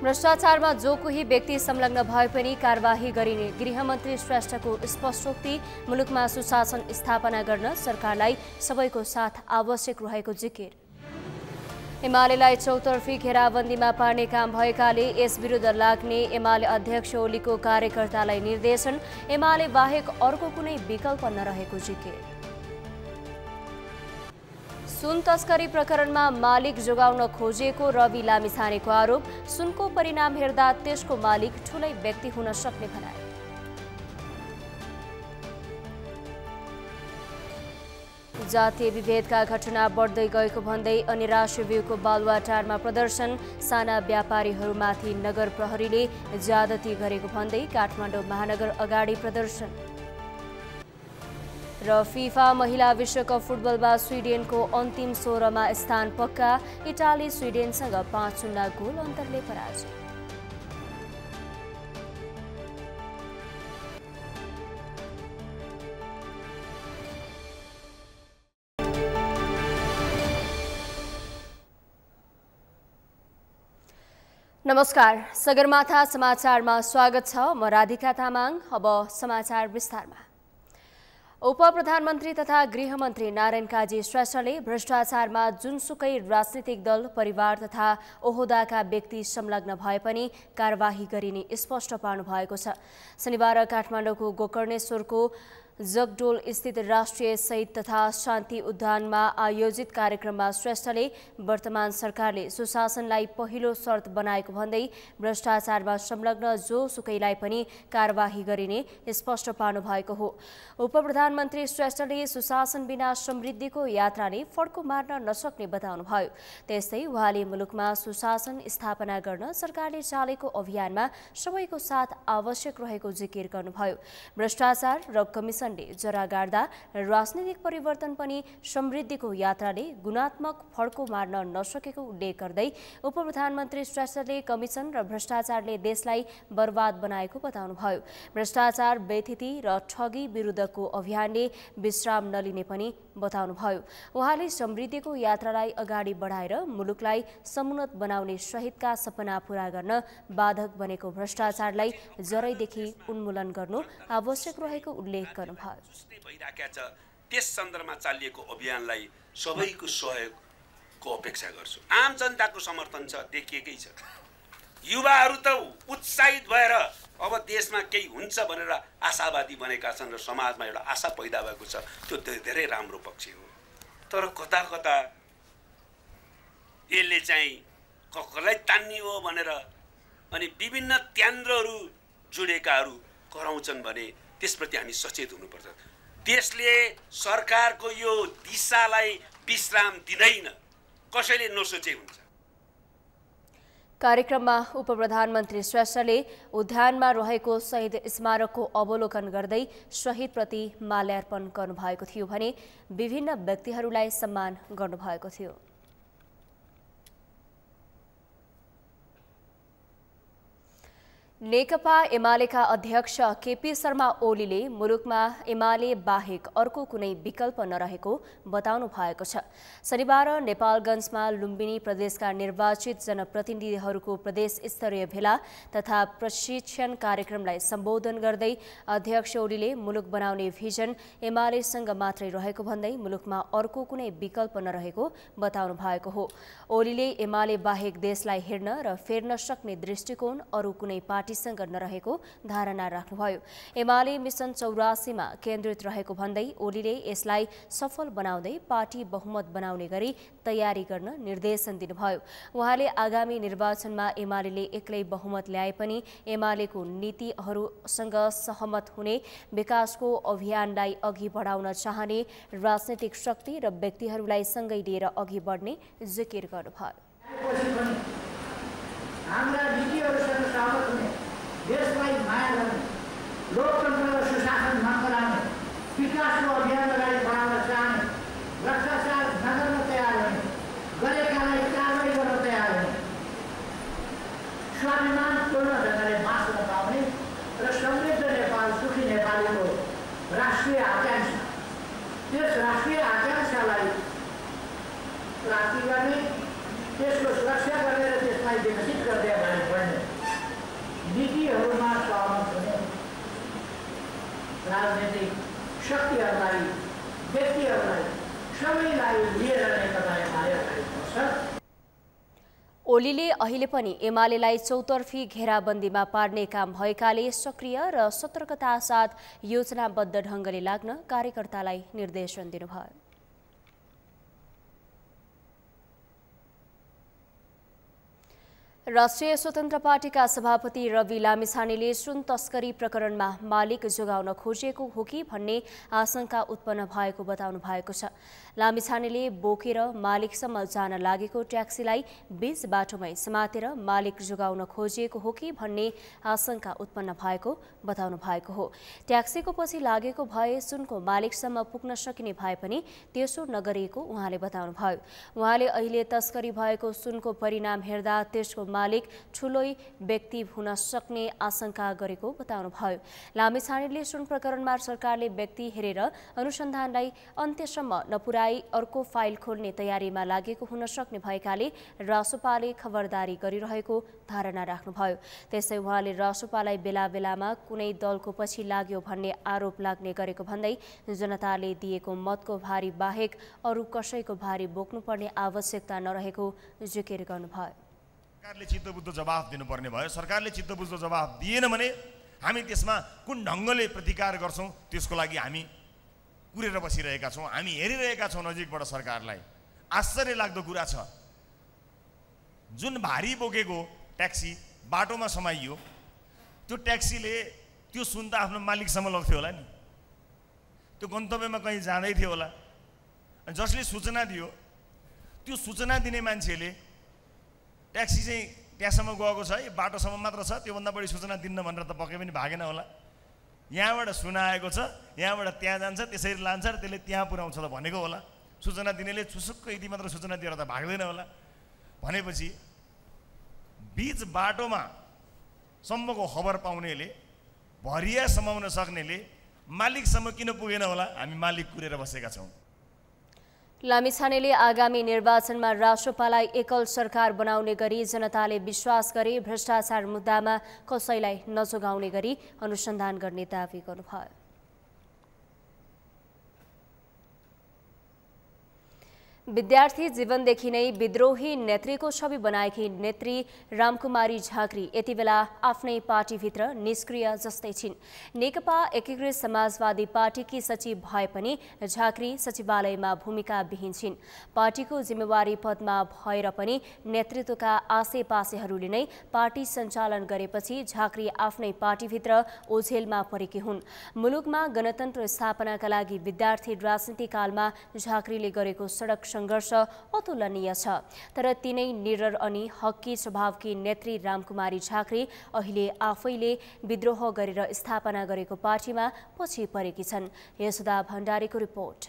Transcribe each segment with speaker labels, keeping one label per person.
Speaker 1: भ्रष्टाचारमा जो कोही व्यक्ति संलग्न भए पनि कारबाही गरिने गृहमन्त्री श्रेष्ठको स्पष्टोक्ति। मुलुकमा सुशासन स्थापना गर्न सरकारलाई सबैको साथ आवश्यक रहेको जिकिर। एमालेलाई चौतर्फी घेराबन्दीमा पार्ने काम भएकाले यस विरुद्ध लाग्ने एमाले अध्यक्ष ओलीको कार्यकर्तालाई निर्देशन। एमाले बाहेक अर्को कुनै विकल्प नरहेको जिकिर। सुन तस्करी प्रकरणमा मालिक जोगाउन खोजेको रवि लामिछानेको आरोप। सुनको परिणाम हेर्दा त्यसको मालिक ठूलै व्यक्ति हुन सक्ने भनाए। जातीय विभेदका घटना बढ्दै गएको भन्दै अनिराश्य व्यूको बालुवाटारमा प्रदर्शन। साना व्यापारीहरूमाथि नगर प्रहरीले ज्यादती गरेको भन्दै काठमाडौँ महानगर अगाडि प्रदर्शन। र फिफा महिला विश्वकप फुटबलमा स्विडेनको अन्तिम 16मा स्थान पक्का। इटाली स्विडेनसँग 5-0 गोल अन्तरले पराजय। नमस्कार, सगरमाथा समाचारमा स्वागत छ। म राधिका तामाङ। अब समाचार विस्तारमा। उपप्रधानमन्त्री तथा गृहमन्त्री नारायण काजी श्रेष्ठले भ्रष्टाचारमा जुनसुकै राजनीतिक दल, परिवार तथा ओहदाका व्यक्ति संलग्न भए पनि कारबाही गरिने स्पष्ट पार्नु भएको छ। शनिबार काठमाडौँको गोकर्णेश्वरको जगडोल स्थित राष्ट्रिय शहीद तथा शान्ति उद्यानमा आयोजित कार्यक्रममा श्रेष्ठले वर्तमान सरकारले सुशासनलाई पहिलो शर्त बनाएको भन्दै भ्रष्टाचारमा संलग्न जोसुकैलाई पनि कारबाही गरिने स्पष्ट पार्नु भएको हो। उपप्रधानमन्त्री श्रेष्ठले सुशासन बिना समृद्धिको यात्राले फड्को मार्न नसक्ने बताउनुभयो। त्यस्तै उहाँले मुलुकमा सुशासन स्थापना गर्न सरकारले चालेको अभियानमा सबैको साथ आवश्यक रहेको जिकिर गर्नुभयो। भ्रष्टाचार र कमिसन जरा गाड्दा राजनीतिक परिवर्तन पनि समृद्धिको यात्राले गुणात्मक फड्को मार्न नसकेको उल्लेख गर्दै उपप्रधानमन्त्री श्रेष्ठले कमिसन र भ्रष्टाचारले देशलाई बर्बाद बनाएको बताउनुभयो। भ्रष्टाचार, बेथिति र ठगी विरुद्धको अभियानले विश्राम नलिने पनि बताउनुभयो। उहाँले समृद्धिको यात्रालाई अगाडि बढाएर मुलुकलाई समुन्नत बनाउने शहीदका सपना पूरा गर्न बाधक बनेको भ्रष्टाचारलाई जरैदेखि उन्मूलन गर्नु आवश्यक रहेको उल्लेख गर्नुभयो।
Speaker 2: त्यस सन्दर्भमा चालिएको अभियानलाई सबैको सहयोगको अपेक्षा गर्छु। आम जनताको समर्थन छ, देखिएकै छ। युवाहरू त उत्साहित भएर अब देशमा केही हुन्छ भनेर आशावादी बनेका छन् र समाजमा एउटा आशा पैदा भएको छ। त्यो धेरै राम्रो पक्ष हो। तर कता कता यसले चाहिँ कसलाई तान्ने हो भनेर अनि विभिन्न केन्द्रहरू जुडेकाहरू कराउँछन् भने त्यसप्रति हामी सचेत हुनुपर्छ। देशले सरकारको यो दिशालाई विश्राम दिँदैन, कसैले नसोचे हुन्छ।
Speaker 1: कार्यक्रममा उपप्रधानमन्त्री श्रेष्ठले उद्यानमा रहेको शहीद स्मारकको अवलोकन गर्दै शहीदप्रति माल्यार्पण गर्नुभएको थियो भने विभिन्न व्यक्तिहरूलाई सम्मान गर्नुभएको थियो। नेकपा एमालेका अध्यक्ष केपी शर्मा ओलीले मुलुकमा एमाले बाहेक अर्को कुनै विकल्प नरहेको बताउनु भएको छ। शनिबार नेपालगञ्जमा लुम्बिनी प्रदेशका निर्वाचित जनप्रतिनिधिहरूको प्रदेश स्तरीय भेला तथा प्रशिक्षण कार्यक्रमलाई सम्बोधन गर्दै अध्यक्ष ओलीले मुलुक बनाउने भिजन एमालेसँग मात्रै रहेको भन्दै मुलुकमा अर्को कुनै विकल्प नरहेको बताउनु भएको हो। ओलीले एमाले बाहेक देशलाई हेर्न र फेर्न सक्ने दृष्टिकोण अरू कुनै पार्टीसँग नरहेको धारणा राख्नुभयो। एमाले मिसन 84मा केन्द्रित रहेको भन्दै ओलीले यसलाई सफल बनाउँदै पार्टी बहुमत बनाउने गरी तयारी गर्न निर्देशन दिनुभयो। उहाँले आगामी निर्वाचनमा एमाले एक्लै बहुमत ल्याए पनि एमालेको नीतिहरूसँग सहमत हुने, विकासको अभियानलाई अघि बढाउन चाहने राजनैतिक शक्ति र व्यक्तिहरूलाई सँगै लिएर अघि बढ्ने जिकिर गर्नुभयो।
Speaker 3: देशलाई माया गर्ने, लोकतन्त्र र सुशासन मन पराउने, विकासको अभियान अगाडि बढाउन चाहने, भ्रष्टाचार नगर्न तयार हुने, गरेकालाई कारबाही गर्न तयार हुने, स्वाभिमानपूर्ण ढङ्गले बाँच्न पाउने र समृद्ध नेपाल, सुखी नेपालीको राष्ट्रिय आकांक्षा, त्यस राष्ट्रिय आकांक्षालाई प्राप्ति गर्ने त्यसको सुरक्षा गरेर त्यसलाई विकसित गर्दै अगाडि बढ्ने नीतिहरूमा सहमत हुने राजनीतिक शक्तिहरूलाई व्यक्तिहरूलाई सबैलाई लिएर नेकपा एमाले अगाडि बढ्छ।
Speaker 1: ओलीले अहिले पनि एमालेलाई चौतर्फी घेराबन्दीमा पार्ने काम भएकाले सक्रिय र सतर्कता साथ योजनाबद्ध ढङ्गले लाग्न कार्यकर्तालाई निर्देशन दिनुभयो। राष्ट्रिय स्वतन्त्र पार्टीका सभापति रवि लामिछानेले सुन तस्करी प्रकरणमा मालिक जोगाउन खोजिएको हो कि भन्ने आशंका उत्पन्न भएको बताउनु भएको छ। लामिछानेले बोकेर मालिकसम्म जान लागेको ट्याक्सीलाई बीच बाटोमै समातेर मालिक जोगाउन खोजिएको हो कि भन्ने आशंका उत्पन्न भएको बताउनु भएको हो। ट्याक्सीको पछि लागेको भए सुनको मालिकसम्म पुग्न सकिने भए पनि त्यसो नगरिएको उहाँले बताउनुभयो। उहाँले अहिले तस्करी भएको सुनको परिणाम हेर्दा त्यसको मालिक ठूलै व्यक्ति हुन सक्ने आशंका गरेको बताउनुभयो। लामिछानेले सुन प्रकरणमा सरकारले व्यक्ति हेरेर अनुसन्धानलाई अन्त्यसम्म नपुर्याई अर्को फाइल खोल्ने तयारीमा लागेको हुन सक्ने भएकाले रासोपाले खबरदारी गरिरहेको धारणा राख्नुभयो। त्यसै उहाँले रासोपालाई बेला बेलामा कुनै दलको पछि लाग्यो भन्ने आरोप लाग्ने गरेको भन्दै जनताले दिएको मतको भारी बाहेक अरू कसैको भारी बोक्नुपर्ने आवश्यकता नरहेको जिकिर गर्नुभयो।
Speaker 4: सरकारले चित्तबुद्ध जवाफ दिनुपर्ने भयो। सरकारले चित्तबुद्ध जवाफ दिएन भने हामी त्यसमा कुन ढङ्गले प्रतिकार गर्छौँ त्यसको लागि हामी कुरेर बसिरहेका छौँ। हामी हेरिरहेका छौँ नजिकबाट सरकारलाई। आश्चर्य लाग्दो कुरा छ, जुन भारी बोकेको ट्याक्सी बाटोमा समाइयो, त्यो ट्याक्सीले त्यो सुन त आफ्नो मालिकसम्म लग्थ्यो होला नि, त्यो गन्तव्यमा कहीँ जाँदै थियो होला। जसले सूचना दियो त्यो सूचना दिने मान्छेले ट्याक्सी चाहिँ त्यहाँसम्म गएको छ, बाटोसम्म मात्र छ, त्योभन्दा बढी सूचना दिन्न भनेर त पक्कै पनि भागेन होला। यहाँबाट सुनाएको छ, यहाँबाट त्यहाँ जान्छ, त्यसरी लान्छ र त्यसले त्यहाँ पुर्याउँछ त भनेको होला। सूचना दिनेले छुसुक्क यति मात्र सूचना दिएर त भाग्दैन होला। भनेपछि बीच बाटोमा सम्मको खबर पाउनेले, भरिया समाउन सक्नेले मालिकसम्म किन पुगेन होला? हामी मालिक कुरेर बसेका छौँ।
Speaker 1: लामिछानेले आगामी निर्वाचनमा राष्ट्रपालाई एकल सरकार बनाउने गरी जनताले विश्वास गरे भ्रष्टाचार मुद्दामा कसैलाई नजोगाउने गरी अनुसन्धान गर्ने दावी गर्नुभयो। विद्यार्थी जीवनदेखि नै विद्रोही नेत्रीको छवि बनाएकी नेत्री रामकुमारी झाँक्री यति बेला आफ्नै पार्टीभित्र निष्क्रिय जस्तै छिन्। नेकपा एकीकृत समाजवादी पार्टीकी सचिव भए पनि झाँक्री सचिवालयमा भूमिकाविहीन छिन्। पार्टीको जिम्मेवारी पदमा भएर पनि नेतृत्वका आसेपासेहरूले नै पार्टी सञ्चालन गरेपछि झाँक्री आफ्नै पार्टीभित्र ओझेलमा परेकी हुन्। मुलुकमा गणतन्त्र स्थापनाका लागि विद्यार्थी राजनीतिकालमा झाँक्रीले गरेको सडक सङ्घर्ष अतुलनीय छ। तर तिनै निडर अनि हक्की स्वभावकी नेत्री रामकुमारी झाँक्री अहिले आफैले विद्रोह गरेर स्थापना गरेको पार्टीमा पछि परेकी छन्। यशोदा भण्डारीको रिपोर्ट।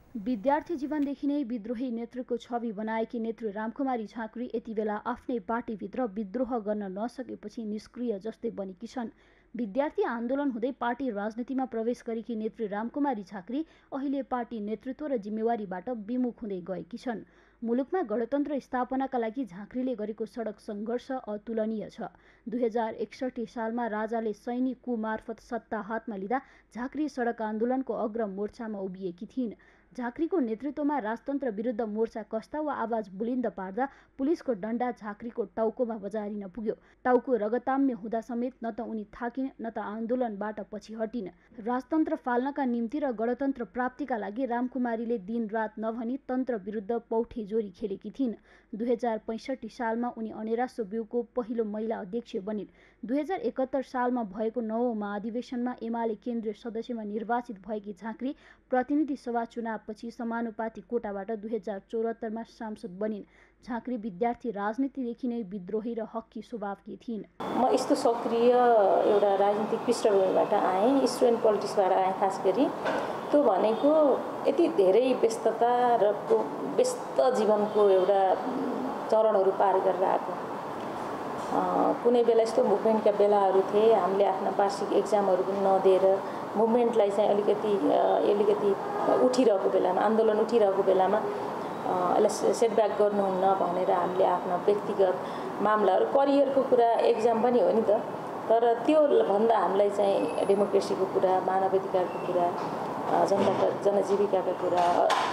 Speaker 5: विद्यार्थी जीवनदेखि नै विद्रोही नेतृत्वको छवि बनाएकी नेत्री रामकुमारी झाँक्री यति बेला आफ्नै पार्टीभित्र विद्रोह गर्न नसकेपछि निष्क्रिय जस्तै बनेकी छन्। विद्यार्थी आन्दोलन हुँदै पार्टी राजनीतिमा प्रवेश गरेकी नेत्री रामकुमारी झाँक्री अहिले पार्टी नेतृत्व र जिम्मेवारीबाट विमुख हुँदै गएकी छन्। मुलुकमा गणतन्त्र स्थापनाका लागि झाँक्रीले गरेको सडक सङ्घर्ष अतुलनीय छ। 2061 सालमा राजाले सैनिक कू मार्फत सत्ता हातमा लिँदा झाँक्री सडक आन्दोलनको अग्र मोर्चामा उभिएकी थिइन्। झाँक्रीको नेतृत्वमा राजतन्त्र विरुद्ध मोर्चा कस्ता वा आवाज बुलिन्द पार्दा पुलिसको डण्डा झाँक्रीको टाउकोमा बजारिन पुग्यो। टाउको रगताम्य हुँदा समेत न त उनी थाकिन् न त आन्दोलनबाट पछि हटिन्। राजतन्त्र फाल्नका निम्ति र गणतन्त्र प्राप्तिका लागि रामकुमारीले दिनरात नभनी तन्त्र विरुद्ध पौठे जोरी खेलेकी थिइन्। 2065 सालमा उनी अनेरासो ब्युको पहिलो महिला अध्यक्ष बनिन्। 2071 सालमा भएको 9औं महाधिवेशनमा एमाले केन्द्रीय सदस्यमा निर्वाचित भएकी झाँक्री प्रतिनिधि सभा चुनावपछि समानुपातिक कोटाबाट 2074 मा सांसद बनिन्। झाँक्री विद्यार्थी राजनीतिदेखि नै विद्रोही र हक्की स्वभावकी थिइन्।
Speaker 6: म यस्तो सक्रिय एउटा राजनीतिक पृष्ठभूमिबाट आएँ, स्टुडेन्ट पोलिटिक्सबाट आएँ। खास गरी त्यो भनेको यति धेरै व्यस्तता र व्यस्त जीवनको एउटा चरणहरू पार गरेर आएको। कुनै बेला यस्तो मुभमेन्टका बेलाहरू थिए, हामीले आफ्ना वार्षिक एक्जामहरू पनि नदिएर मुभमेन्टलाई चाहिँ अलिकति उठिरहेको बेलामा, आन्दोलन उठिरहेको बेलामा यसलाई सेटब्याक गर्नुहुन्न भनेर हामीले आफ्ना व्यक्तिगत मामलाहरू करियरको कुरा एक्जाम पनि हो नि त, तर त्यो भन्दा हामीलाई चाहिँ डेमोक्रेसीको कुरा, मानवाधिकारको कुरा, जनताका जनजीविकाका कुरा,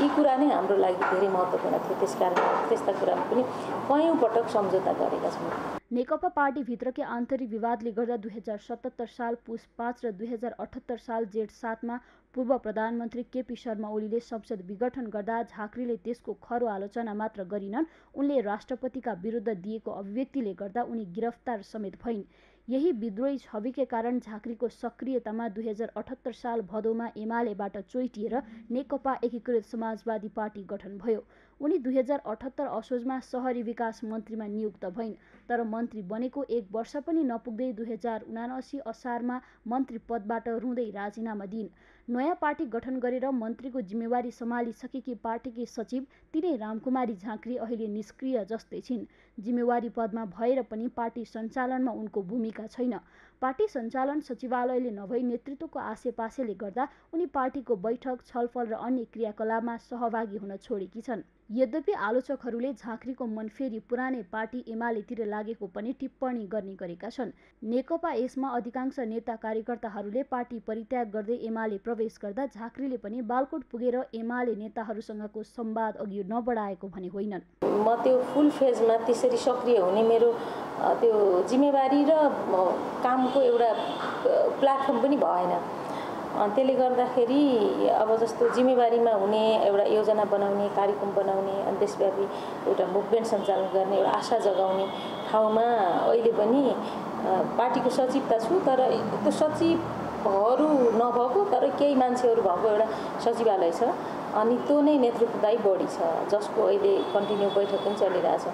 Speaker 6: यी कुरा नै हाम्रो लागि धेरै महत्त्वपूर्ण थियो। त्यसकारण त्यस्ता कुरामा पनि कयौँ पटक सम्झौता गरेका छौँ।
Speaker 5: नेकपा पार्टीभित्रकै आन्तरिक विवादले गर्दा 2077 साल पुस 5 र 2078 साल जेठ 7 मा पूर्व प्रधानमन्त्री केपी शर्मा ओलीले संसद विघटन गर्दा झाँक्रीले त्यसको खरो आलोचना मात्र गरिनन्, उनले राष्ट्रपतिका विरुद्ध दिएको अभिव्यक्तिले गर्दा उनी गिरफ्तार समेत भइन्। यही विद्रोही छविकै कारण झाँक्रीको सक्रियतामा 2078 साल भदौमा एमालेबाट चोइटिएर नेकपा एकीकृत समाजवादी पार्टी गठन भयो। उनी 2078 असोजमा शहरी विकास मन्त्रीमा नियुक्त भइन्, तर मन्त्री बनेको 1 वर्ष पनि नपुग्दै 2079 असारमा मन्त्री पदबाट रुँदै राजीनामा दिइन्। नयाँ पार्टी गठन गरेर मन्त्रीको जिम्मेवारी सम्हालिसकेकी पार्टीकी सचिव तिनै रामकुमारी झाँक्री अहिले निष्क्रिय जस्तै छिन्। जिम्मेवारी पदमा भएर पनि पार्टी सञ्चालनमा उनको भूमिका छैन। पार्टी सञ्चालन सचिवालयले नभई नेतृत्वको आसेपासेले गर्दा उनी पार्टीको बैठक, छलफल र अन्य क्रियाकलापमा सहभागी हुन छोडेकी छन्। यद्यपि आलोचकहरूले झाँक्रीको मन फेरि पुरानै पार्टी एमालेतिर लागेको पनि टिप्पणी गर्ने गरेका छन्। नेकपा यसमा अधिकांश नेता कार्यकर्ताहरूले पार्टी परित्याग गर्दै एमाले प्रवेश गर्दा झाँक्रीले पनि बालकोट पुगेर एमाले नेताहरूसँगको संवाद अघि नबढाएको भने होइनन्।
Speaker 6: म त्यो फुल फेजमा त्यसरी सक्रिय हुने मेरो त्यो जिम्मेवारी र कामको एउटा प्लेटफर्म पनि भएन। त्यसले गर्दाखेरि अब जस्तो जिम्मेवारीमा हुने एउटा योजना बनाउने, कार्यक्रम बनाउने, अनि देशव्यापी एउटा मुभमेन्ट सञ्चालन गर्ने, एउटा आशा जगाउने ठाउँमा अहिले पनि पार्टीको सचिवता छु, तर त्यो सचिवहरू नभएको तर केही मान्छेहरू भएको एउटा सचिवालय छ, अनि त्यो नै नेतृत्वदायी बढी छ, जसको अहिले कन्टिन्यू बैठक पनि चलिरहेछ।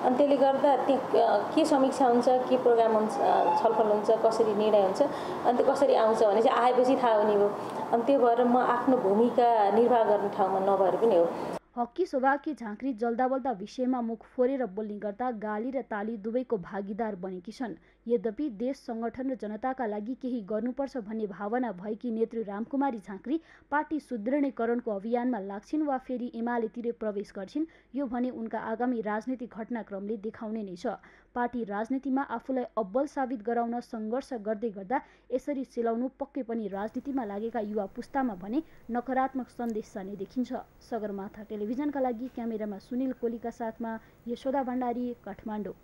Speaker 6: अनि त्यसले गर्दा त्यहाँ के समीक्षा हुन्छ, के प्रोग्राम हुन्छ, छलफल हुन्छ, कसरी निर्णय हुन्छ, अनि त्यो कसरी आउँछ भने चाहिँ आएपछि थाहा हुने हो। अनि त्यो भएर म आफ्नो भूमिका निर्वाह गर्ने ठाउँमा नभएर पनि हो।
Speaker 5: हक्की स्वभावकी झाँक्री जल्दाबल्दा विषयमा मुख फोरेर बोल्ने गर्दा गाली र ताली दुवैको भागीदार बनेकी छन्। यद्यपि देश, सङ्गठन र जनताका लागि केही गर्नुपर्छ भन्ने भावना भएकी नेत्री रामकुमारी झाँक्री पार्टी सुदृढीकरणको अभियानमा लाग्छिन् वा फेरि एमालेतिर प्रवेश गर्छिन्, यो भने उनका आगामी राजनीतिक घटनाक्रमले देखाउने नै छ। पार्टी राजनीतिमा आफूलाई अब्बल साबित गराउन सङ्घर्ष गर्दै गर्दा यसरी सेलाउनु पक्कै पनि राजनीतिमा लागेका युवा पुस्तामा भने नकारात्मक सन्देश नै देखिन्छ। सगरमाथा टेलिभिजनका लागि क्यामेरामा सुनिल कोलीका साथमा यशोदा भण्डारी, काठमाडौँ।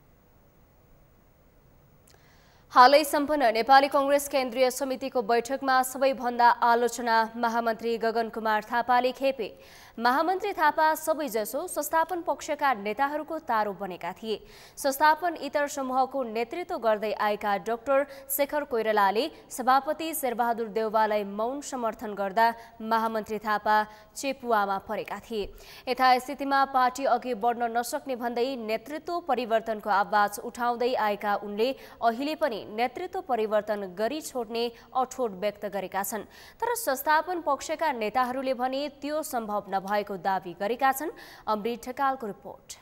Speaker 1: हालै सम्पन्न नेपाली कांग्रेस केन्द्रीय समितिको बैठकमा सबैभन्दा आलोचना महामन्त्री गगन कुमार थापाले खेपे। महामन्त्री थापा सबैजसो संस्थापन पक्षका नेताहरूको तारो बनेका थिए। संस्थापन इतर समूहको नेतृत्व गर्दै आएका डाक्टर शेखर कोइरालाले सभापति शेरबहादुर देउवालाई मौन समर्थन गर्दा महामन्त्री थापा चेपुवामा परेका थिए। यथास्थितिमा पार्टी अघि बढ्न नसक्ने भन्दै नेतृत्व परिवर्तनको आवाज उठाउँदै आएका उनले अहिले पनि नेतृत्व परिवर्तन गरी छोड्ने अठोट व्यक्त गरेका छन्। तर संस्थापन पक्षका नेताहरूले भने त्यो सम्भव नभएको दावी गरेका छन्। अमृत ठकालको रिपोर्ट।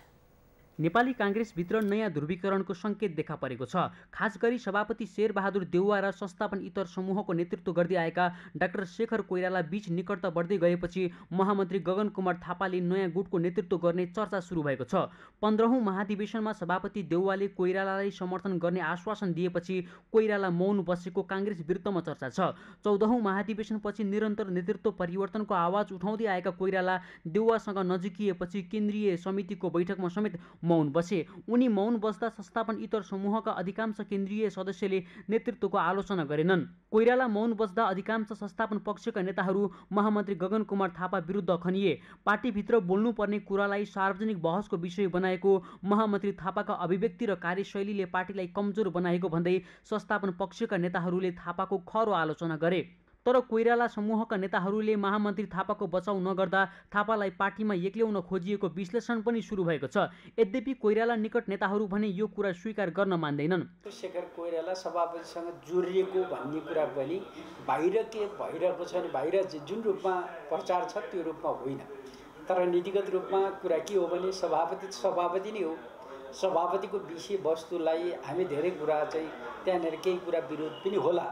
Speaker 7: नेपाली कांग्रेसभित्र नयाँ ध्रुवीकरणको संकेत देखा परेको छ। खास गरी सभापति शेरबहादुर देउवा र संस्थापन इतर समूहको नेतृत्व गर्दै आएका डाक्टर शेखर कोइराला बीच निकटता बढ्दै गएपछि महामन्त्री गगन कुमार थापाले नयाँ गुटको नेतृत्व गर्ने चर्चा सुरु भएको छ। 15औं महाधिवेशनमा सभापति देउवाले कोइरालालाई समर्थन गर्ने आश्वासन दिएपछि कोइराला मौन बसेको कांग्रेस विरुद्धमा चर्चा छ। 14औं महाधिवेशनपछि निरन्तर नेतृत्व परिवर्तनको आवाज उठाउँदै आएका कोइराला देउवासँग नजिकिएपछि केन्द्रीय समितिको बैठकमा समेत मौन बसे। उनी मौन बस्दा संस्थापन इतर समूहका अधिकांश केन्द्रीय सदस्यले नेतृत्वको आलोचना गरेनन्। कोइराला मौन बस्दा अधिकांश संस्थापन पक्षका नेताहरू महामन्त्री गगन कुमार थापा विरुद्ध खनिए। पार्टीभित्र बोल्नुपर्ने कुरालाई सार्वजनिक बहसको विषय बनाएको महामन्त्री थापाका अभिव्यक्ति र कार्यशैलीले पार्टीलाई कमजोर बनाएको भन्दै संस्थापन पक्षका नेताहरूले थापाको खरो आलोचना गरे। तर कोइराला समूहका नेताहरूले महामन्त्री थापाको बचाउ नगर्दा थापालाई पार्टीमा एक्ल्याउन खोजिएको विश्लेषण पनि सुरु भएको छ। यद्यपि कोइराला निकट नेताहरू भने यो कुरा स्वीकार गर्न मान्दैनन्।
Speaker 8: शेखर कोइराला सभापतिसँग जोडिएको भन्ने कुरा पनि बाहिर के भइरहेको छ भने बाहिर जुन रूपमा प्रचार छ त्यो रूपमा होइन, तर नीतिगत रूपमा कुरा के हो भने सभापति नै हो। सभापतिको विषय वस्तुलाई हामी धेरै कुरा चाहिँ त्यहाँनिर केही कुरा विरोध पनि होला,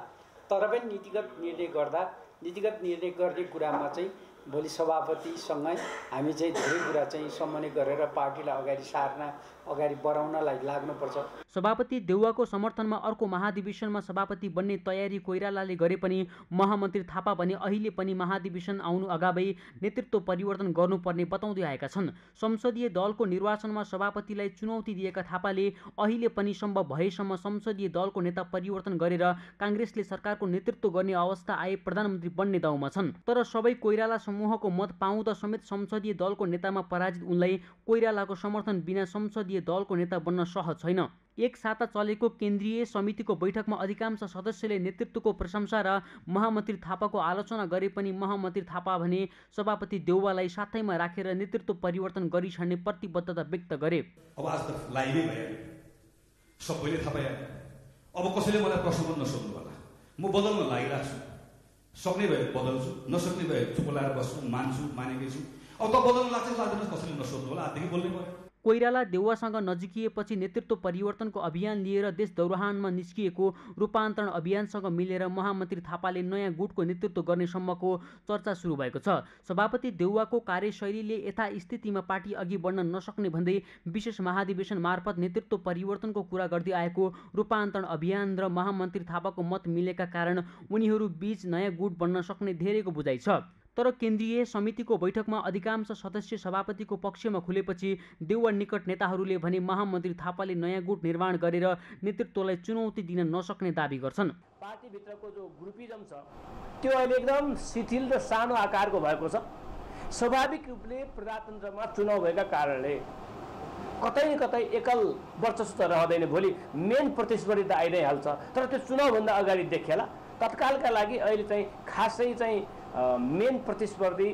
Speaker 8: तर पनि नीतिगत निर्णय गर्ने कुरामा चाहिँ भोलि सभापतिसँगै हामी चाहिँ धेरै कुरा चाहिँ समन्वय गरेर पार्टीलाई अगाडि सार्न अगाडि बढाउनलाई लाग्नुपर्छ।
Speaker 7: सभापति देउवाको समर्थनमा अर्को महाधिवेशनमा सभापति बन्ने तयारी कोइरालाले गरे पनि महामन्त्री थापा भने अहिले पनि महाधिवेशन आउनु अगावै नेतृत्व परिवर्तन गर्नुपर्ने बताउँदै आएका छन्। संसदीय दलको निर्वाचनमा सभापतिलाई चुनौती दिएका थापाले अहिले पनि सम्भव भएसम्म संसदीय दलको नेता परिवर्तन गरेर काङ्ग्रेसले सरकारको नेतृत्व गर्ने अवस्था आए प्रधानमन्त्री बन्ने दाउमा छन्। तर सबै कोइराला समूहको मत पाउँदा समेत संसदीय दलको नेतामा पराजित उनलाई कोइरालाको समर्थन बिना संसदीय दलको नेता बन्न सहज छैन। एक साता चलेको केन्द्रीय समितिको बैठकमा अधिकांश सदस्यले नेतृत्वको प्रशंसा र महामन्त्री थापाको आलोचना गरे पनि महामन्त्री थापा भने सभापति देउवालाई साथैमा राखेर नेतृत्व परिवर्तन गरिछाड्ने प्रतिबद्धता व्यक्त गरे।
Speaker 9: अब आज त लाइनै भयो, सबैले थाहा पाए। अब कसैले मलाई प्रश्न पनि नसोध्नु होला, म बदल्न लागिरहेको छु। सक्ने भए बदल्छु, नसक्ने भए चुप लाएर बस्छु, मान्छु, मानेकै छु। अब त बदल्न लाग्छ लाग्दैन कसैले नसोध्नु होला, आजदेखि बोल्नै पर्यो।
Speaker 7: कोइराला देउवासँग नजिकिएपछि नेतृत्व परिवर्तनको अभियान लिएर देश दौरानमा निस्किएको रूपान्तरण अभियानसँग मिलेर महामन्त्री थापाले नयाँ गुटको नेतृत्व गर्ने सम्मको चर्चा सुरु भएको छ। सभापति देउवाको कार्यशैलीले यथास्थितिमा पार्टी अघि बढ्न नसक्ने भन्दै विशेष महाधिवेशन मार्फत नेतृत्व परिवर्तनको कुरा गर्दै आएको रूपान्तरण अभियान र महामन्त्री थापाको मत मिलेका कारण उनीहरू बीच नयाँ गुट बन्न सक्ने धेरैको बुझाइ छ। तर केन्द्रीय समितिको बैठकमा अधिकांश सदस्य सभापतिको पक्षमा खुलेपछि देउवा निकट नेताहरूले भने महामन्त्री थापाले नयाँ गुट निर्माण गरेर नेतृत्वलाई चुनौती दिन नसक्ने दाबी गर्छन्।
Speaker 10: पार्टीभित्रको जो ग्रुपिजम छ त्यो अहिले एकदम शिथिल र सानो आकारको भएको छ। स्वाभाविक रूपले प्रजातन्त्रमा चुनाव भएका कारणले कतै न कतै एकल वर्चस्व रहँदैन। भोलि मेन प्रतिस्पर्धी त आइ नै हाल्छ, तर त्यो चुनावभन्दा अगाडि देखिएला तत्कालका लागि अहिले चाहिँ खासै चाहिँ मेन प्रतिस्पर्धी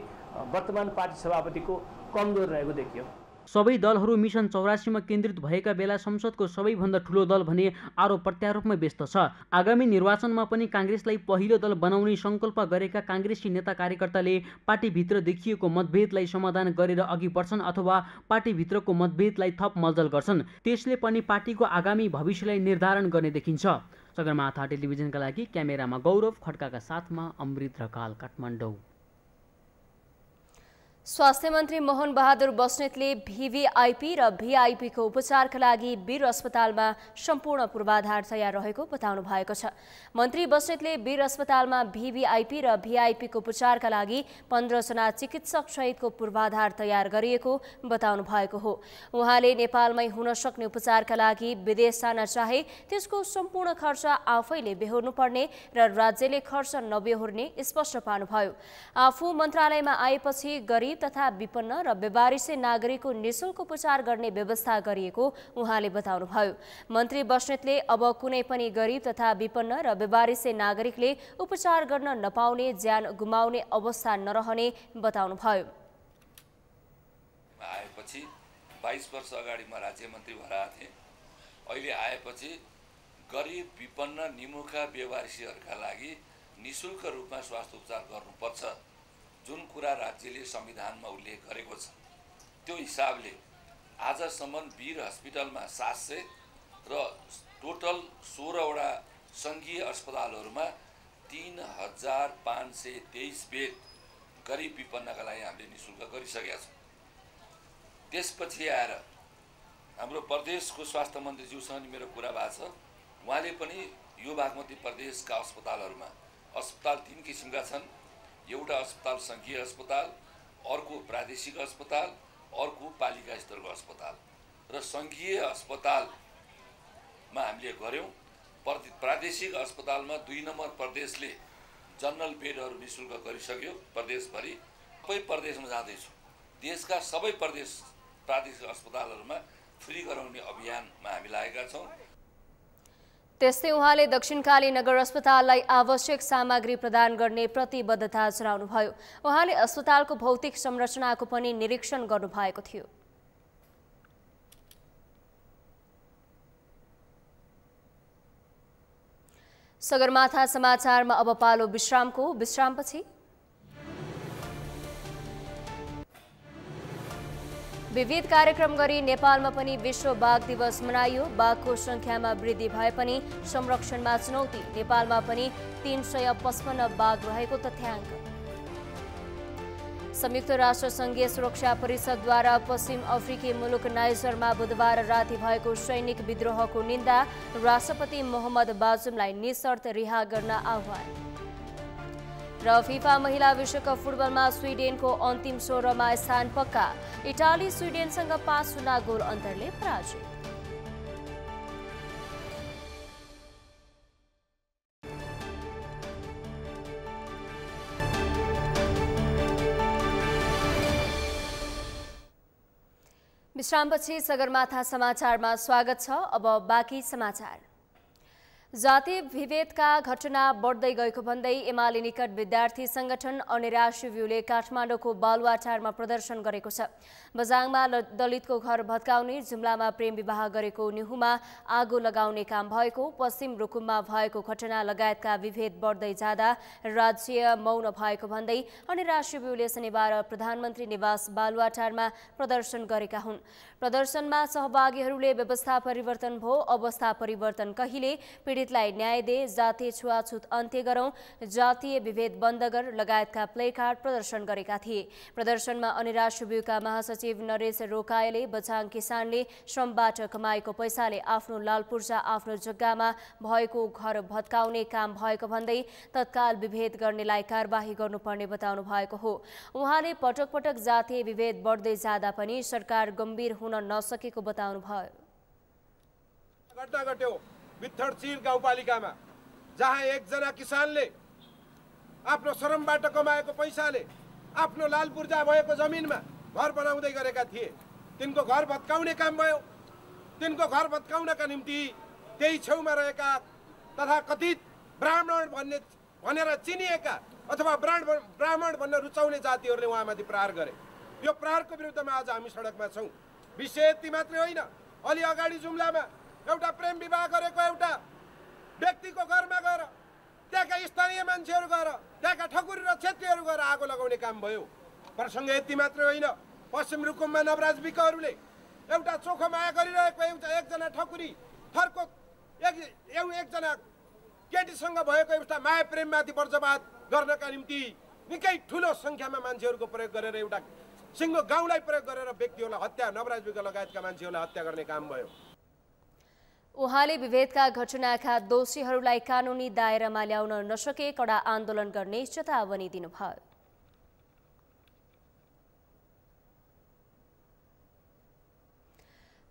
Speaker 10: वर्तमान पार्टी सभापतिको कमजोर रहेको देखियो।
Speaker 7: सबै दलहरू मिसन 84मा केन्द्रित भएका बेला संसदको सबैभन्दा ठुलो दल भने आरोप प्रत्यारोपमा व्यस्त छ। आगामी निर्वाचनमा पनि काङ्ग्रेसलाई पहिलो दल बनाउने सङ्कल्प गरेका काङ्ग्रेसी नेता कार्यकर्ताले पार्टीभित्र देखिएको मतभेदलाई समाधान गरेर अघि बढ्छन् अथवा पार्टीभित्रको मतभेदलाई थप मलजल गर्छन्। त्यसले पनि पार्टीको आगामी भविष्यलाई निर्धारण गर्ने देखिन्छ। सगरमाथा टेलिभिजनका लागि क्यामेरामा गौरव खड्काका साथमा अमृत रकाल, काठमाडौँ।
Speaker 1: स्वास्थ्य मन्त्री मोहन बहादुर बस्नेतले भिभिआइपी र भिआइपीको उपचारका लागि वीर अस्पतालमा सम्पूर्ण पूर्वाधार तयार रहेको बताउनु भएको छ। मन्त्री बस्नेतले वीर अस्पतालमा भिभिआइपी र भिआइपीको उपचारका लागि 15 जना चिकित्सक सहितको पूर्वाधार तयार गरिएको बताउनु भएको हो। उहाँले नेपालमै हुन सक्ने उपचारका लागि विदेश जान चाहे त्यसको सम्पूर्ण खर्च आफैले बेहोर्नुपर्ने र राज्यले खर्च नबेहोर्ने स्पष्ट पार्नुभयो। आफू मन्त्रालयमा आएपछि गरीब तथा विपन्न र बेवारिसे नागरिकको निःशुल्क उपचार गर्ने व्यवस्था गरिएको उहाँले बताउनुभयो। मन्त्री बस्नेतले अब कुनै पनि गरीब तथा विपन्न र बेवारिसे नागरिकले उपचार गर्न नपाउने, ज्यान गुमाउने अवस्था नरहने बताउनुभयो।
Speaker 11: आएपछि 22 वर्ष अगाडि म राज्य मन्त्री भएर आएको थिएँ। अहिले आएपछि गरीब विपन्न निमुखा बेवारिसीहरूका लागि निःशुल्क रूपमा स्वास्थ्य उपचार गर्नुपर्छ जुन कुरा राज्यले संविधानमा उल्लेख गरेको छ। त्यो हिसाबले आजसम्म वीर हस्पिटलमा 700 र टोटल 16 वटा सङ्घीय अस्पतालहरूमा 3523 बेड गरीब विपन्नका लागि हामीले निःशुल्क गरिसकेका छौँ। त्यसपछि आएर हाम्रो प्रदेशको स्वास्थ्य मन्त्रीज्यूसँग मेरो कुरा भएको छ। उहाँले पनि यो बागमती प्रदेशका अस्पतालहरूमा अस्पताल 3 किसिमका छन्। एउटा अस्पताल सङ्घीय अस्पताल, अर्को प्रादेशिक अस्पताल, अर्को पालिका स्तरको अस्पताल र सङ्घीय अस्पतालमा हामीले गऱ्यौँ। प्रादेशिक अस्पतालमा 2 नम्बर प्रदेशले जनरल बेडहरू निःशुल्क गरिसक्यो। प्रदेशभरि सबै प्रदेशमा जाँदैछु, देशका सबै प्रदेश प्रादेशिक अस्पतालहरूमा फ्री गराउने अभियानमा हामी लागेका छौँ।
Speaker 1: त्यस्तै उहाँले दक्षिणकाली नगर अस्पताललाई आवश्यक सामग्री प्रदान गर्ने प्रतिबद्धता जनाउनुभयो। उहाँले अस्पतालको भौतिक संरचनाको पनि निरीक्षण गर्नुभएको थियो। सगरमाथा समाचारमा अब पालो विश्रामको। विश्रामपछि विविध कार्यक्रम गरी नेपालमा पनि विश्व बाघ दिवस मनाइयो। बाघको संख्यामा वृद्धि भए पनि संरक्षणमा चुनौती। नेपालमा पनि 355 बाघ रहेको तथ्याङ्क। संयुक्त राष्ट्र संघीय सुरक्षा परिषदद्वारा पश्चिम अफ्रिकी मुलुक नाइजरमा बुधबार राति भएको सैनिक विद्रोहको निन्दा, राष्ट्रपति मोहम्मद बाजुमलाई निशर्त रिहा गर्न आह्वान। र फिफा महिला विश्वकप फुटबलमा स्विडेनको अन्तिम 16मा स्थान पक्का, इटाली स्विडेनसँग 5-0 गोल अन्तरले पराजित। विश्रामपछि सगरमाथा समाचारमा स्वागत छ। अब बाँकी समाचार। जातीय विभेदका घटना बढ्दै गएको भन्दै एमाले निकट विद्यार्थी संगठन अनेरा शिव्यूले काठमाडौँको बालुवाटारमा प्रदर्शन गरेको छ। बजाङमा दलितको घर भत्काउने, जुम्लामा प्रेम विवाह गरेको निहुमा आगो लगाउने काम भएको, पश्चिम रुकुममा भएको घटना लगायतका विभेद बढ्दै जाँदा राज्य मौन भएको भन्दै अनेरा शिव्यूले शनिबार प्रधानमन्त्री निवास बालुवाटारमा प्रदर्शन गरेका हुन्। प्रदर्शनमा सहभागीहरूले व्यवस्था परिवर्तन भो, अवस्था परिवर्तन कहिले, पीडितलाई न्याय दे, जातीय छुवाछुत अन्त्य गरौं, जातीय विभेद बन्द गर लगायतका प्लेकार्ड प्रदर्शन गरेका थिए। प्रदर्शनमा अनेरा शिव्यूका महासचिव नरेश रोकायले बझाङ किसानले श्रमबाट कमाएको पैसाले आफ्नो लालपूर्जा आफ्नो जग्गामा भएको घर भत्काउने काम भएको भन्दै तत्काल विभेद गर्नेलाई कारबाही गर्नुपर्ने बताउनु भएको हो। उहाँले पटक पटक जातीय विभेद बढ्दै जाँदा पनि सरकार गम्भीर हुन नसकेको बताउनु भयो।
Speaker 12: घटना घट्यो बित्थडचिर गाउँपालिकामा, जहाँ एकजना किसानले आफ्नो श्रमबाट कमाएको पैसाले आफ्नो लालपूर्जा भएको जमिनमा घर बनाउँदै गरेका थिए। तिनको घर भत्काउने काम भयो। तिनको घर भत्काउनका निम्ति त्यही छेउमा रहेका तथाकथित ब्राह्मण भनेर चिनिएका अथवा ब्राह्मण भन्न रुचाउने जातिहरूले उहाँमाथि प्रहार गरे। यो प्रहारको विरुद्धमा आज हामी सडकमा छौँ। विषय यति मात्रै होइन, अलि अगाडि जुम्लामा एउटा प्रेम विवाह गरेको एउटा व्यक्तिको घरमा गएर त्यहाँका स्थानीय मान्छेहरू गएर त्यहाँका ठकुरी र क्षेत्रीहरू गएर आगो लगाउने काम भयो। प्रसङ्ग यति मात्रै होइन, पश्चिम रुकुममा नवराज विकहरूले एउटा चोखो माया गरिरहेको एकजना ठकुरी थरको एकजना केटीसँग भएको एउटा माया प्रेममाथि वर्जपात गर्नका निम्ति निकै ठुलो सङ्ख्यामा मान्छेहरूको प्रयोग गरेर एउटा सिङ्गो गाउँलाई प्रयोग गरेर व्यक्तिहरूलाई हत्या, नवराज विक लगायतका मान्छेहरूलाई हत्या गर्ने काम भयो।
Speaker 1: उहाँले विभेदका घटनाका दोषीहरूलाई कानुनी दायरामा ल्याउन नसके कडा आन्दोलन गर्ने चेतावनी दिनुभयो।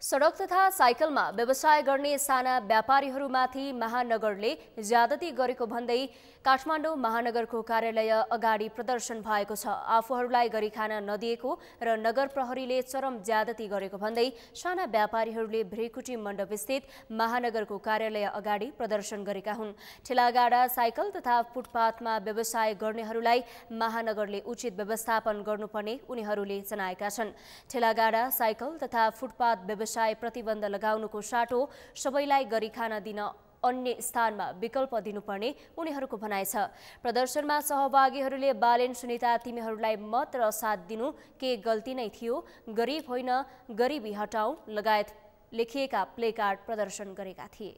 Speaker 1: सडक तथा साइकलमा व्यवसाय गर्ने साना व्यापारीहरूमाथि महानगरले ज्यादती गरेको भन्दै काठमाडौँ महानगरको कार्यालय अगाडि प्रदर्शन भएको छ। आफूहरूलाई गरी खान नदिएको र नगर प्रहरीले चरम ज्यादती गरेको भन्दै साना व्यापारीहरूले भ्रेकुटी मण्डपस्थित महानगरको कार्यालय अगाडि प्रदर्शन गरेका हुन्। ठेलागाडा, साइकल तथा फुटपाथमा व्यवसाय गर्नेहरूलाई महानगरले उचित व्यवस्थापन गर्नुपर्ने उनीहरूले जनाएका छन्। ठेलागाडा, साइकल तथा फुटपाथ व्यवसाय प्रतिबन्ध लगाउनुको साटो सबैलाई गरी खान दिन अन्य स्थानमा विकल्प दिनुपर्ने उनीहरूको भनाइ छ। प्रदर्शनमा सहभागीहरूले बालेन सुनिता तिमीहरूलाई मत र साथ दिनु के गल्ती नै थियो, गरिब होइन गरिबी हटाऊ लगायत लेखिएका प्लेकार्ड प्रदर्शन गरेका थिए।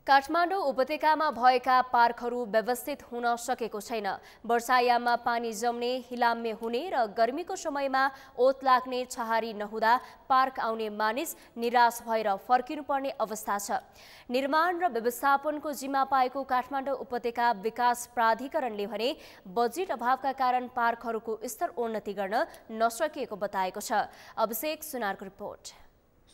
Speaker 1: काठमाडौँ उपत्यकामा भएका पार्कहरू व्यवस्थित हुन सकेको छैन। वर्षायाममा पानी जम्ने, हिलाम्य हुने र गर्मीको समयमा ओत लाग्ने छहारी नहुँदा पार्क आउने मानिस निराश भएर फर्किनुपर्ने अवस्था छ। निर्माण र व्यवस्थापनको जिम्मा पाएको काठमाडौँ उपत्यका विकास प्राधिकरणले भने बजेट अभावका कारण पार्कहरूको स्तर उन्नति गर्न नसकिएको बताएको छ। अभिषेक सुनारको रिपोर्ट।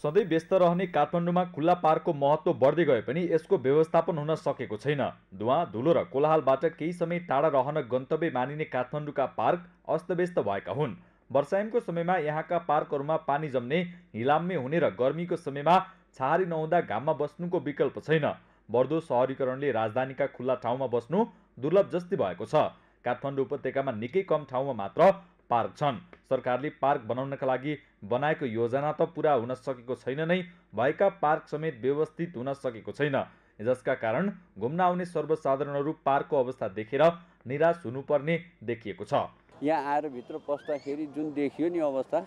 Speaker 13: सधैँ व्यस्त रहने काठमाडौँमा खुल्ला पार्कको महत्त्व बढ्दै गए पनि यसको व्यवस्थापन हुन सकेको छैन। धुवाँ, धुलो र कोलाहलबाट केही समय टाढा रहन गन्तव्य मानिने काठमाडौँका पार्क अस्तव्यस्त भएका हुन्। वर्षायामको समयमा यहाँका पार्कहरूमा पानी जम्ने, हिलाम्य हुने र गर्मीको समयमा छहारी नहुँदा घाममा बस्नुको विकल्प छैन। बढ्दो सहरीकरणले राजधानीका खुल्ला ठाउँमा बस्नु दुर्लभ जस्तै भएको छ। काठमाडौँ उपत्यकामा निकै कम ठाउँमा मात्र पार्क छन्। सरकारले पार्क बनाउनका लागि बनाएको योजना त पूरा हुन सकेको छैन नै, भएका पार्क समेत व्यवस्थित हुन सकेको छैन, जसका कारण घुम्न आउने सर्वसाधारणहरू पार्कको अवस्था देखेर निराश हुनुपर्ने देखिएको छ।
Speaker 14: यहाँ आएर भित्र पस्दाखेरि जुन देखियो नि अवस्था,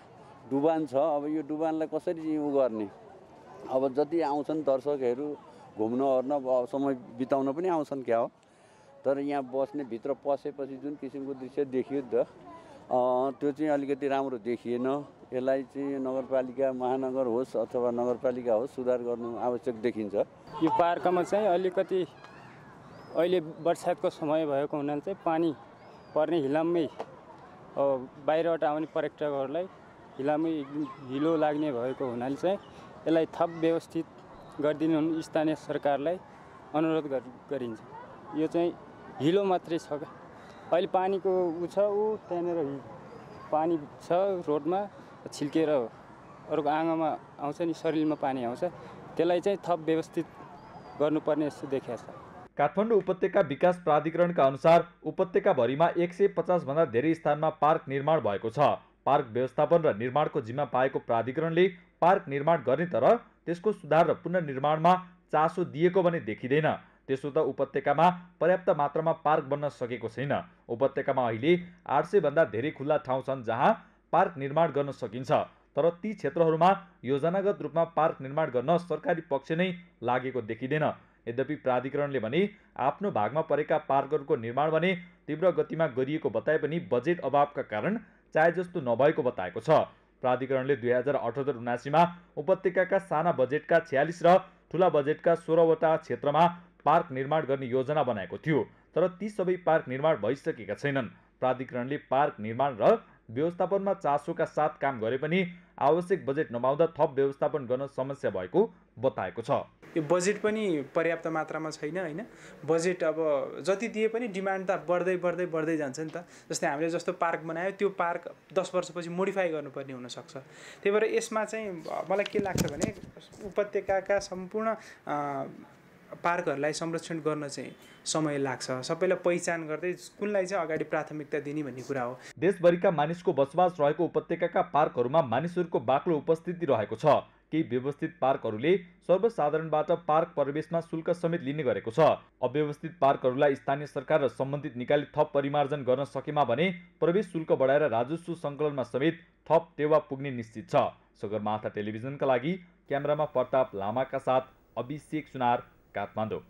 Speaker 14: डुबान छ। अब यो डुबानलाई कसरी उ गर्ने? अब जति आउँछन् दर्शकहरू घुम्न ओर्न समय बिताउन पनि आउँछन् क्या हो। तर यहाँ बस्ने भित्र पसेपछि जुन किसिमको दृश्य देखियो त त्यो चाहिँ अलिकति राम्रो देखिएन। यसलाई चाहिँ नगरपालिका महानगर होस् अथवा नगरपालिका होस् सुधार गर्नु आवश्यक देखिन्छ।
Speaker 15: यो पार्कमा चाहिँ अलिकति अहिले बर्सातको समय भएको हुनाले चाहिँ पानी पर्ने हिलाममै बाहिरबाट आउने पर्यटकहरूलाई हिलामै हिलो लाग्ने भएको हुनाले चाहिँ यसलाई थप व्यवस्थित गरिदिनु स्थानीय सरकारलाई अनुरोध गरिन्छ। यो चाहिँ हिलो मात्रै छ क्या, अहिले पानीको उ छ त्यहाँनिर पानी छ रोडमा छिल्केर अरूको आँगामा आउँछ नि, शरीरमा पानी आउँछ, त्यसलाई चाहिँ थप व्यवस्थित गर्नुपर्ने जस्तो देखिएको छ।
Speaker 13: काठमाडौँ उपत्यका विकास प्राधिकरणका अनुसार उपत्यकाभरिमा 150 भन्दा धेरै स्थानमा पार्क निर्माण भएको छ। पार्क व्यवस्थापन र निर्माणको जिम्मा पाएको प्राधिकरणले पार्क निर्माण गर्ने तर त्यसको सुधार र पुनर्निर्माणमा चासो दिएको भने देखिँदैन। त्यसो त उपत्यकामा पर्याप्त मात्रामा पार्क बन्न सकेको छैन। उपत्यकामा अहिले 800 भन्दा धेरै खुल्ला ठाउँ छन् जहाँ पार्क निर्माण गर्न सकिन्छ, तर ती क्षेत्रहरूमा योजनागत रूपमा पार्क निर्माण गर्न सरकारी पक्ष नै लागेको देखिँदैन। यद्यपि प्राधिकरणले भने आफ्नो भागमा परेका पार्कहरूको निर्माण भने तीव्र गतिमा गरिएको बताए पनि बजेट अभावका कारण चाहे जस्तो नभएको बताएको छ। प्राधिकरणले 2078-79मा उपत्यकाका साना बजेटका 46 र ठुला बजेटका 16वटा क्षेत्रमा पार्क निर्माण गर्ने योजना बनाएको थियो, तर ती सबै पार्क निर्माण भइसकेका छैनन्। प्राधिकरणले पार्क निर्माण र व्यवस्थापनमा चासोका साथ काम गरे पनि आवश्यक बजेट नपाउँदा थप व्यवस्थापन गर्न समस्या भएको बताएको छ।
Speaker 16: यो बजेट पनि पर्याप्त मात्रामा छैन हैन। बजेट अब जति दिए पनि डिमान्ड त बढ्दै जान्छ नि त। जस्तै हामीले जस्तो पार्क बनायो त्यो पार्क 10 वर्षपछि मोडिफाई गर्नुपर्ने हुनसक्छ। त्यही भएर यसमा चाहिँ मलाई के लाग्छ भने उपत्यकाका सम्पूर्ण पार्कहरूलाई संरक्षण गर्न चाहिँ समय लाग्छ। सबैलाई पहिचान गर्दै कुनलाई चाहिँ अगाडि प्राथमिकता दिने भन्ने कुरा हो।
Speaker 13: देशभरिका मानिसको बसोबास रहेको उपत्यकाका पार्कहरूमा मानिसहरूको बाक्लो उपस्थिति रहेको छ। केही व्यवस्थित पार्कहरूले सर्वसाधारणबाट पार्क प्रवेशमा शुल्क समेत लिने गरेको छ। अव्यवस्थित पार्कहरूलाई स्थानीय सरकार र सम्बन्धित निकायले थप परिमार्जन गर्न सकेमा भने प्रवेश शुल्क बढाएर राजस्व सङ्कलनमा समेत थप टेवा पुग्ने निश्चित छ। सगरमाथा टेलिभिजनका लागि क्यामेरामा प्रताप लामाका साथ अभिषेक सुनार, काठमाडौँ।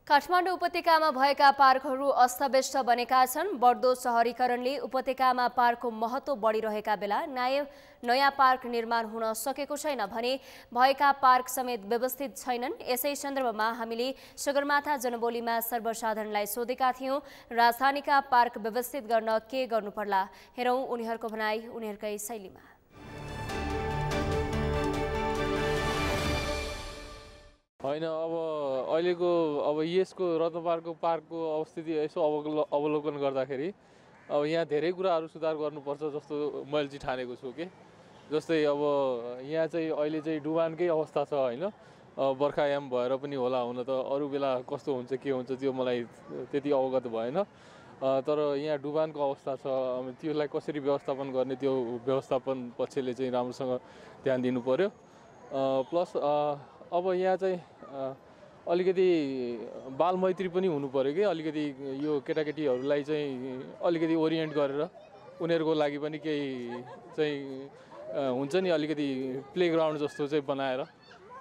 Speaker 1: काठमाडौँ उपत्यकामा भएका पार्कहरू अस्तव्यस्त बनेका छन्। बढ्दो शहरीकरणले उपत्यकामा पार्कको महत्त्व बढिरहेका बेला नयाँ पार्क निर्माण हुन सकेको छैन भने भएका पार्क समेत व्यवस्थित छैनन्। यसै सन्दर्भमा हामीले सगरमाथा जनबोलीमा सर्वसाधारणलाई सोधेका थियौँ, राजधानीका पार्क व्यवस्थित गर्न के गर्नुपर्ला? हेरौँ उनीहरूको भनाई उनीहरूकै शैलीमा।
Speaker 17: होइन, अब अहिलेको यसको रत्नपार्कको पार्कको अवस्थिति यसो अवलोकन गर्दाखेरि अब यहाँ धेरै कुराहरू सुधार गर्नुपर्छ जस्तो मैले चाहिँ ठानेको छु के। जस्तै अब यहाँ चाहिँ अहिले चाहिँ डुबानकै अवस्था छ होइन। बर्खायाम भएर पनि होला, हुन त अरू बेला कस्तो हुन्छ के हुन्छ त्यो मलाई त्यति अवगत भएन। तर यहाँ डुबानको अवस्था छ, त्यसलाई कसरी व्यवस्थापन गर्ने त्यो व्यवस्थापन पक्षले चाहिँ राम्रोसँग ध्यान दिनु पर्यो। प्लस अब यहाँ चाहिँ अलिकति बालमैत्री पनि हुनु पर्यो कि। अलिकति यो केटाकेटीहरूलाई चाहिँ अलिकति ओरिएन्ट गरेर उनीहरूको लागि पनि केही चाहिँ हुन्छ नि, अलिकति प्लेग्राउन्ड जस्तो चाहिँ बनाएर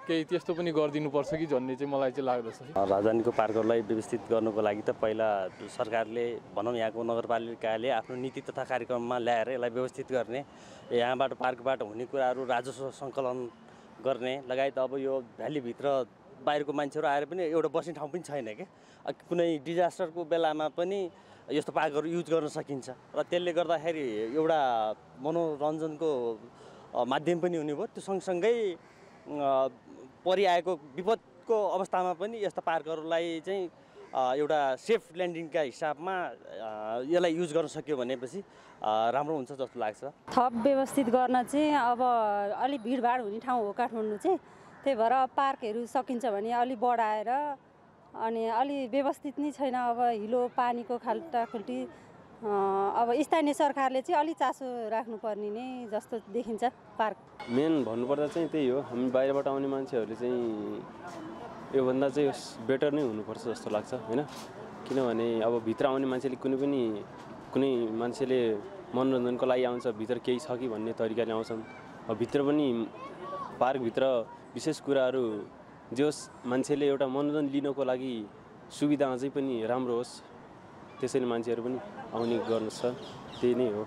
Speaker 17: केही त्यस्तो पनि गरिदिनुपर्छ कि भन्ने चाहिँ मलाई चाहिँ लाग्दछ।
Speaker 18: राजधानीको पार्कहरूलाई व्यवस्थित गर्नुको लागि त पहिला सरकारले भनौँ यहाँको नगरपालिकाले आफ्नो नीति तथा कार्यक्रममा ल्याएर यसलाई व्यवस्थित गर्ने, यहाँबाट पार्कबाट हुने कुराहरू राजस्व सङ्कलन गर्ने लगायत अब यो भ्यालीभित्र बाहिरको मान्छेहरू आएर पनि एउटा बस्ने ठाउँ पनि छैन क्या। कुनै डिजास्टरको बेलामा पनि यस्तो पार्कहरू युज गर्न सकिन्छ र त्यसले गर्दाखेरि एउटा मनोरञ्जनको माध्यम पनि हुने भयो। त्यो सँगसँगै परिआएको विपदको अवस्थामा पनि यस्ता पार्कहरूलाई चाहिँ एउटा सेफ ल्यान्डिङका हिसाबमा यसलाई युज गर्न सक्यो भनेपछि राम्रो हुन्छ जस्तो लाग्छ।
Speaker 19: थप व्यवस्थित गर्न चाहिँ अब अलि भिडभाड हुने ठाउँ हो काठमाडौँ चाहिँ, त्यही भएर पार्कहरू सकिन्छ भने अलि बढाएर अनि अलि व्यवस्थित नै छैन। अब हिलो पानीको खाल्टाखुल्टी अब स्थानीय सरकारले चाहिँ अलि चासो राख्नुपर्ने नै जस्तो देखिन्छ। पार्क
Speaker 20: मेन भन्नुपर्दा चाहिँ त्यही हो, हामी बाहिरबाट आउने मान्छेहरूले चाहिँ योभन्दा चाहिँ बेटर नै हुनुपर्छ जस्तो लाग्छ होइन। किनभने अब भित्र आउने मान्छेले कुनै मान्छेले मनोरञ्जनको लागि आउँछ, भित्र केही छ कि भन्ने तरिकाले आउँछन्। अब भित्र पनि पार्कभित्र विशेष कुराहरू जोस् मान्छेले एउटा मनोरञ्जन लिनको लागि सुविधा अझै पनि राम्रो होस्, त्यसैले मान्छेहरू पनि आउने गर्छ। त्यही नै हो,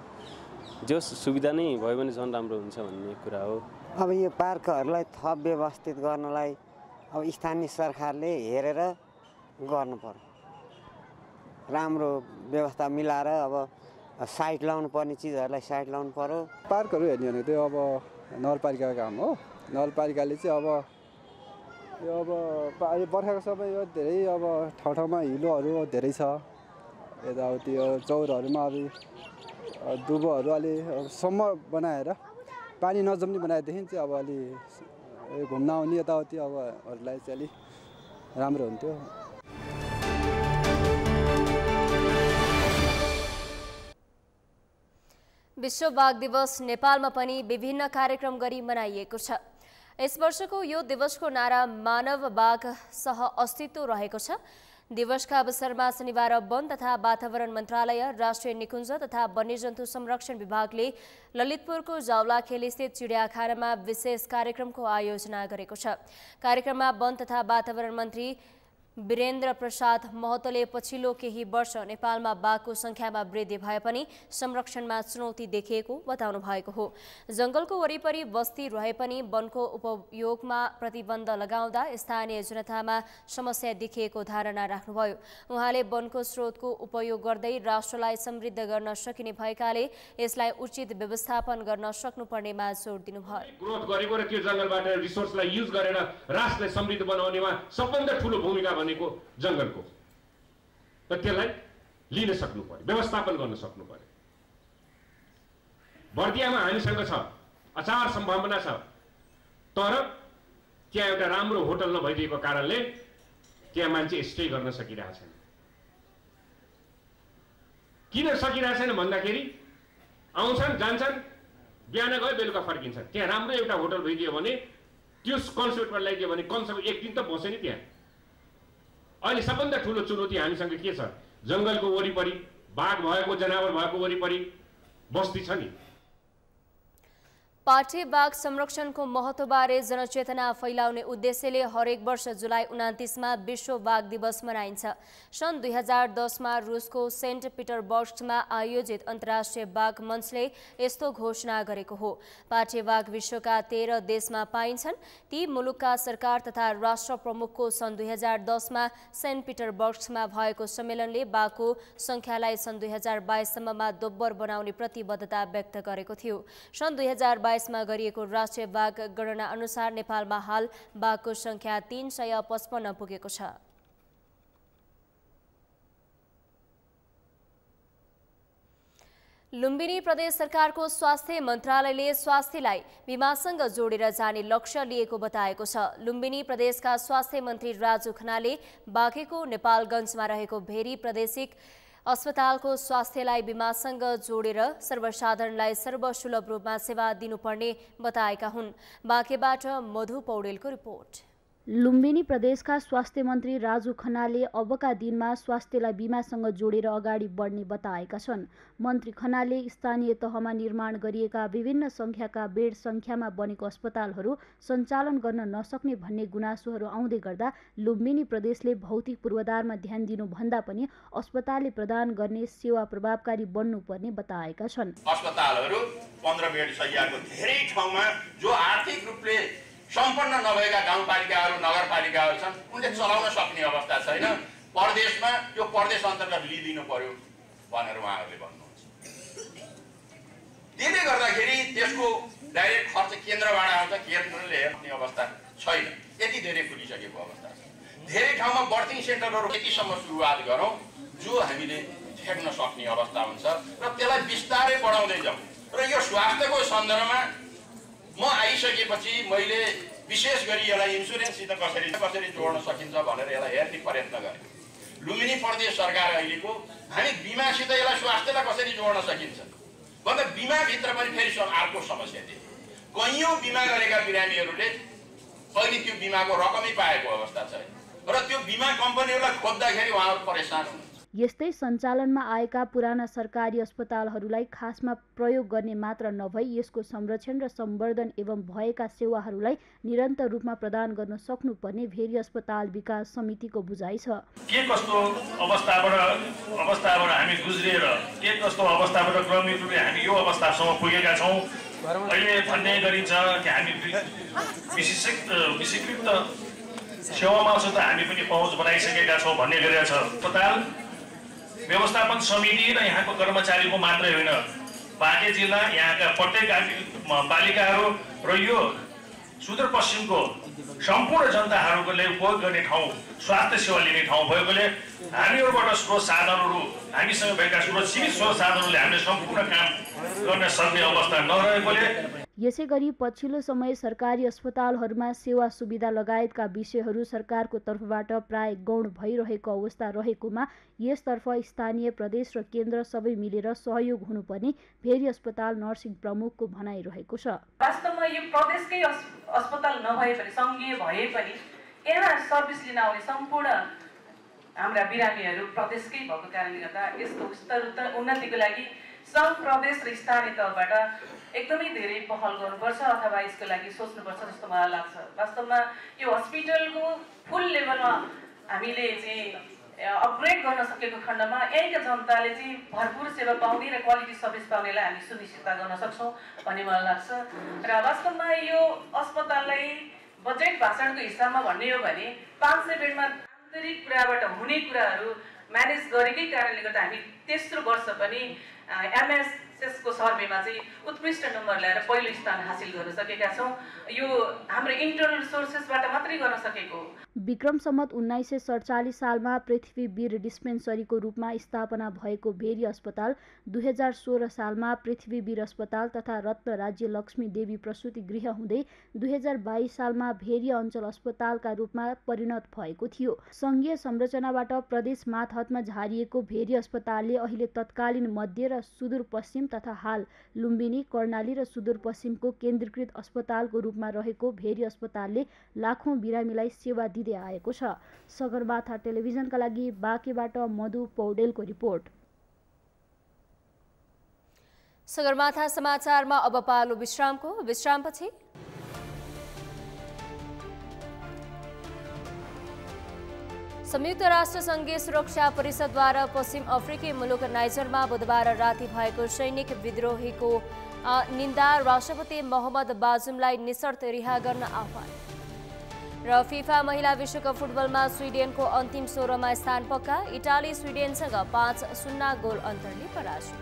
Speaker 20: जोस् सुविधा नै भयो भने झन् राम्रो हुन्छ भन्ने कुरा हो।
Speaker 21: अब यो पार्कहरूलाई थप व्यवस्थित गर्नलाई अब स्थानीय सरकारले हेरेर गर्नु पर्यो, राम्रो व्यवस्था मिलाएर अब साइट लाउनु पर्ने चिजहरूलाई साइट लाउनु पर्यो।
Speaker 22: पार्कहरू हेर्ने भनेको त्यो अब नगरपालिकाको काम हो। नगरपालिकाले चाहिँ अब यो अब बर्खाको समय यो धेरै अब ठाउँ ठाउँमा हिलोहरू धेरै छ, यताउति यो चौरहरूमा अब दुबोहरू अलि सम्म बनाएर पानी नजम्ने बनाएदेखि चाहिँ अब अलि घुम्न आउने यताउति अबहरूलाई चाहिँ अलि राम्रो हुन्थ्यो।
Speaker 1: विश्व बाघ दिवस नेपालमा पनि विभिन्न कार्यक्रम गरी मनाइएको छ। यस वर्षको यो दिवसको नारा मानव बाघ सह अस्तित्व रहेको छ। दिवसका अवसरमा शनिबार वन तथा वातावरण मन्त्रालय, राष्ट्रिय निकुञ्ज तथा वन्यजन्तु संरक्षण विभागले ललितपुरको जावलाखेल स्थित चिडियाखानामा विशेष कार्यक्रमको आयोजना गरेको छ। कार्यक्रममा वन तथा वातावरण मन्त्री वीरेन्द्र प्रसाद महतोले पछिल्लो केही वर्ष नेपालमा बाघको संख्यामा वृद्धि भए पनि संरक्षणमा चुनौती देखिएको बताउनु भएको हो। जंगलको वरिपरि बस्ती रहे पनि वनको उपयोगमा प्रतिबन्ध लगाउँदा स्थानीय जनतामा समस्या देखिएको धारणा राख्नुभयो। उहाँले वनको स्रोतको उपयोग गर्दै राष्ट्रलाई समृद्ध गर्न सकिने भएकाले यसलाई उचित व्यवस्थापन गर्न सक्नुपर्नेमा जोड दिनुभयो।
Speaker 23: ग्रोथ गरेको र त्यो जंगलबाट रिसोर्सलाई युज गरेर राष्ट्रलाई समृद्ध बनाउनेमा सबभन्दा ठूलो भूमिका भनेको जंगलको, त त्यसलाई लिन सक्नु पर्यो, व्यवस्थापन गर्न सक्नु पर्यो। बर्दियामा हामीसँग छ, अचार सम्भावना छ, तर त्यहाँ एउटा राम्रो होटल नभइदिएको कारणले त्यहाँ मान्छे स्टे गर्न सकिरहेको छैन। किन सकिरहेको छैन भन्दाखेरि आउँछन् जान्छन्, बिहान गयो बेलुका फर्किन्छन्। त्यहाँ राम्रो एउटा होटल भइदियो भने त्यो कन्सेप्टमा ल्याइदियो भने कमसेकम एक दिन त बस्यो नि त्यहाँ। अहिले सबभन्दा ठुलो चुनौती हामीसँग के छ? जंगलको वरिपरि बाघ भएको, जनावर भएको वरिपरि बस्ती छ नि।
Speaker 1: पाटे बाघ संरक्षणको महत्त्वबारे जनचेतना फैलाउने उद्देश्यले हरेक वर्ष जुलाई 29मा विश्व बाघ दिवस मनाइन्छ। सन् 2010मा रुसको सेन्ट पिटरबर्गमा आयोजित अन्तर्राष्ट्रिय बाघ मञ्चले यस्तो घोषणा गरेको हो। पाटे बाघ विश्वका 13 देशमा पाइन्छन्। ती मुलुकका सरकार तथा राष्ट्र प्रमुखको सन् 2010मा सेन्ट पिटरबर्गमा भएको सम्मेलनले बाघको संख्यालाई सन् 2022 सम्ममा दोब्बर बनाउने प्रतिबद्धता व्यक्त गरेको थियो। सन् 2022 मा गरिएको राष्ट्रिय बाघ गणना अनुसार नेपालमा हाल बाघको संख्या 355 पुगेको छ। लुम्बिनी प्रदेश सरकारको स्वास्थ्य मन्त्रालयले स्वास्थ्यलाई बीमासँग जोडेर जाने लक्ष्य लिएको बताएको छ। लुम्बिनी प्रदेशका स्वास्थ्य मन्त्री राजु खनालले बाघेको नेपालगञ्जमा रहेको भेरी प्रादेशिक अस्पतालको स्वास्थ्यलाई बीमासँग जोडेर सर्वसाधारणलाई सर्वसुलभ रूपमा सेवा दिनुपर्ने बताएका हुन्। बाँकेबाट मधु पौडेलको रिपोर्ट।
Speaker 5: लुम्बिनी प्रदेशका स्वास्थ्य मन्त्री राजु खनालले अबका दिनमा स्वास्थ्यलाई बीमासँग जोडेर अगाडि बढ्ने बताएका छन्। मन्त्री खनालले स्थानीय तहमा निर्माण गरिएका विभिन्न संख्याका बेड संख्यामा बनेको अस्पतालहरू सञ्चालन गर्न नसक्ने भन्ने गुनासोहरू आउँदै गर्दा लुम्बिनी प्रदेशले भौतिक पूर्वाधारमा ध्यान दिनुभन्दा पनि अस्पतालले प्रदान गर्ने सेवा प्रभावकारी बन्नुपर्ने बताएका छन्।
Speaker 24: अस्पतालहरू 15 बेड शय्याको धेरै ठाउँमा जो आर्थिक रूपले सम्पन्न नभएका गाउँपालिकाहरू, नगरपालिकाहरू छन्, उनले चलाउन सक्ने अवस्था छैन। प्रदेशमा यो प्रदेश अन्तर्गत लिइदिनु पर्यो भनेर उहाँहरूले भन्नुहुन्छ। त्यसले गर्दाखेरि त्यसको डाइरेक्ट खर्च केन्द्रबाट आउँछ, केन्द्रले हेर्ने अवस्था छैन। यति धेरै पुगिसकेको अवस्था छ। धेरै ठाउँमा बर्थिङ सेन्टरहरू यतिसम्म सुरुवात गरौँ जो हामीले ठेक्न सक्ने अवस्था हुन्छ र त्यसलाई बिस्तारै बढाउँदै जाउँ। र यो स्वास्थ्यको सन्दर्भमा म आइसकेपछि मैले विशेष गरी यसलाई इन्सुरेन्ससित कसरी जोड्न सकिन्छ भनेर यसलाई हेर्ने प्रयत्न गरेँ। लुम्बिनी प्रदेश सरकार अहिलेको हामी बिमासित यसलाई स्वास्थ्यलाई कसरी जोड्न सकिन्छ भन्दा बिमाभित्र पनि फेरि अर्को समस्या थियो। कैयौँ बिमा गरेका बिरामीहरूले अहिले त्यो बिमाको रकमै पाएको अवस्था छ र त्यो बिमा कम्पनीहरूलाई खोज्दाखेरि उहाँहरू परेशान हुनुहुन्छ।
Speaker 5: यस्तै सञ्चालनमा आएका पुराना सरकारी अस्पतालहरूलाई खासमा प्रयोग गर्ने मात्र नभई यसको संरक्षण र सम्वर्धन एवं भएका सेवाहरूलाई निरन्तर रूपमा प्रदान गर्न सक्नुपर्ने भेरी अस्पताल विकास समितिको बुझाइ छ।
Speaker 2: के कस्तो अवस्थाबाट हामी गुज्रिएर के कस्तो अवस्थाबाट क्रमिक रूपले हामी यो अवस्थासम्म पुगेका छौँ अहिले भन्ने गरिन्छ कि हामी विषयकृत सेवामा त हामी पनि पहुँच बनाइसकेका छौँ भन्ने गरेका छ। अस्पताल व्यवस्थापन समिति र यहाँको कर्मचारीको मात्रै होइन, बाँके जिल्ला यहाँका प्रत्येक पालिकाहरू र यो सुदूरपश्चिमको सम्पूर्ण जनताहरूले उपयोग गर्ने ठाउँ, स्वास्थ्य सेवा लिने ठाउँ भएकोले हामीहरूबाट स्रोत साधनहरू, हामीसँग भएका सीमित स्रोत साधनहरूले हामीले सम्पूर्ण काम गर्न सक्ने अवस्था नरहेकोले
Speaker 5: यसै गरी पछिल्लो समय सरकारी अस्पतालहरूमा सेवा सुविधा लगायतका विषयहरू सरकारको तर्फबाट प्राय गौण भइरहेको अवस्था रहेकोमा यसतर्फ स्थानीय प्रदेश र केन्द्र सबै मिलेर सहयोग हुनुपर्ने भेरी अस्पताल नर्सिङ प्रमुखको भनाइरहेको छ।
Speaker 3: वास्तवमा यो प्रदेशकै अस्पताल नभए पनि सङ्घीय भए पनि यहाँ सर्भिस लिन आउने सम्पूर्ण हाम्रा बिरामीहरू प्रदेशकै भएको कारणले गर्दा यसको स्तर उन्नतिको लागि सङ्घ प्रदेश र स्थानीय तहबाट एकदमै धेरै पहल गर्नुपर्छ अथवा यसको लागि सोच्नुपर्छ जस्तो मलाई लाग्छ। वास्तवमा यो हस्पिटलको फुल लेभलमा हामीले चाहिँ अपग्रेड गर्न सकेको खण्डमा यहीँका जनताले चाहिँ भरपुर सेवा पाउने र क्वालिटी सर्भिस पाउनेलाई हामी सुनिश्चितता गर्न सक्छौँ भन्ने मलाई लाग्छ। र वास्तवमा यो अस्पताललाई बजेट भाषणको हिसाबमा भन्ने हो भने 500 बेडमा आन्तरिक कुराबाट हुने कुराहरू म्यानेज गरेकै कारणले गर्दा हामी तेस्रो वर्ष पनि एमएसएसको सर्वेमा चाहिँ उत्कृष्ट नम्बर ल्याएर पहिलो स्थान हासिल गर्न सकेका छौँ। यो हाम्रो इन्टरनल सोर्सेसबाट मात्रै गर्न सकेको।
Speaker 5: विक्रम सम्वत 1947 सालमा पृथ्वीवीर डिस्पेन्सरीको रूपमा स्थापना भएको भेरी अस्पताल 2016 सालमा पृथ्वीवीर अस्पताल तथा रत्न राज्य लक्ष्मी देवी प्रसुति गृह हुँदै 2022 सालमा भेरी अञ्चल अस्पतालका रूपमा परिणत भएको थियो। सङ्घीय संरचनाबाट प्रदेश मातहतमा झारिएको भेरी अस्पतालले अहिले तत्कालीन मध्य र सुदूरपश्चिम तथा हाल लुम्बिनी, कर्णाली र सुदूरपश्चिमको केन्द्रीकृत अस्पतालको रूपमा रहेको भेरी अस्पतालले लाखौं बिरामीलाई सेवा दिँदै आएको छ। सगरमाथा टेलिभिजनका लागि बाँकेबाट मधु पौडेलको रिपोर्ट।
Speaker 1: सगरमाथा समाचारमा अब पालो विश्रामको। विश्रामपछि संयुक्त राष्ट्र संघीय सुरक्षा परिषदद्वारा पश्चिम अफ्रिकी मुलुक नाइजरमा बुधबार राति भएको सैनिक विद्रोहीको निन्दा, राष्ट्रपति मोहम्मद बाजुमलाई निशर्त रिहा गर्न आह्वान। र फिफा महिला विश्वकप फुटबलमा स्विडेनको अन्तिम 16मा स्थान पक्का, इटाली स्विडेनसँग 5-0 गोल अन्तरले पराजित।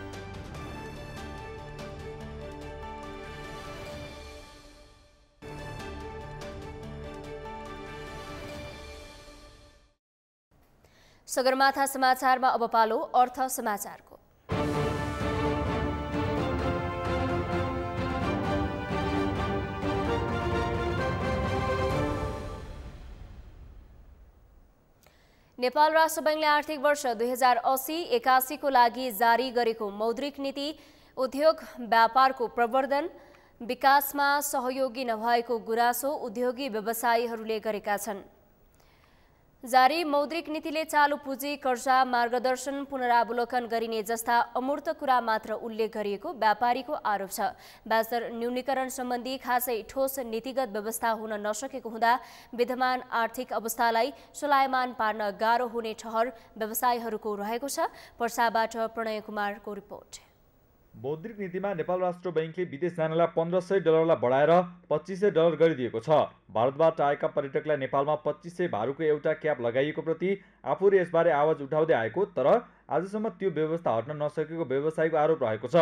Speaker 1: सगरमाथा समाचारमा अब पालो अर्थ समाचारको। नेपाल राष्ट्र बैंकले आर्थिक वर्ष 2080-81 को लागि जारी गरेको मौद्रिक नीति उद्योग व्यापारको प्रवर्धन विकासमा सहयोगी नभएको गुनासो उद्योगी व्यवसायीहरूले गरेका छन्। जारी मौद्रिक नीतिले चालू पुँजी कर्जा मार्गदर्शन पुनरावलोकन गरिने जस्ता अमूर्त कुरा मात्र उल्लेख गरिएको व्यापारीको आरोप छ। ब्याजदर न्यूनीकरण सम्बन्धी खासै ठोस नीतिगत व्यवस्था हुन नसकेको हुँदा विद्यमान आर्थिक अवस्थालाई चलायमान पार्न गाह्रो हुने ठहर व्यवसायीहरूको रहेको छ। पर्साबाट प्रणय कुमारको रिपोर्ट।
Speaker 13: मौद्रिक नीतिमा नेपाल राष्ट्र बैंकले विदेश जानलाई $1500 बढाएर $2500 गरिदिएको छ। भारतबाट आएका पर्यटकलाई नेपालमा 2500 भारूको एउटा क्याप लगाइएको प्रति आफूले यसबारे आवाज उठाउँदै आएको, तर आजसम्म त्यो व्यवस्था हट्न नसकेको व्यवसायीको आरोप रहेको छ।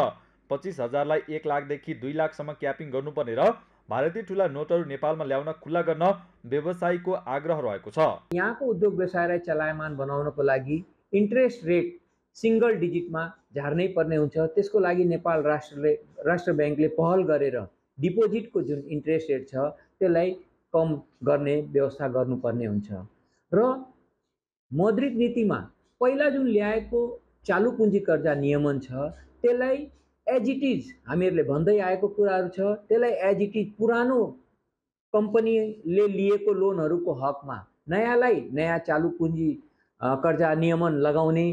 Speaker 13: 25,000लाई 1 लाखदेखि 2 लाखसम्म क्यापिङ गर्नुपर्ने र भारतीय ठुला नोटहरू नेपालमा ल्याउन खुल्ला गर्न व्यवसायीको आग्रह रहेको छ।
Speaker 4: यहाँको उद्योग व्यवसायलाई चलायमान बनाउनको लागि इन्ट्रेस्ट रेट सिंगल डिजिटमा झार्नै पर्ने हुन्छ। त्यसको लागि नेपाल राष्ट्र बैंकले पहल गरेर डिपोजिटको जुन इन्ट्रेस्ट रेट छ त्यसलाई कम गर्ने व्यवस्था गर्नुपर्ने हुन्छ। र मौद्रिक नीतिमा पहिला जुन ल्याएको चालू पुँजी कर्जा नियमन छ त्यसलाई एज इट इज हामीहरूले भन्दै आएको कुराहरू छ, त्यसलाई एज इट इज पुरानो कम्पनीले लिएको लोनहरूको हकमा नयाँलाई नयाँ चालू पुँजी कर्जा नियमन लगाउने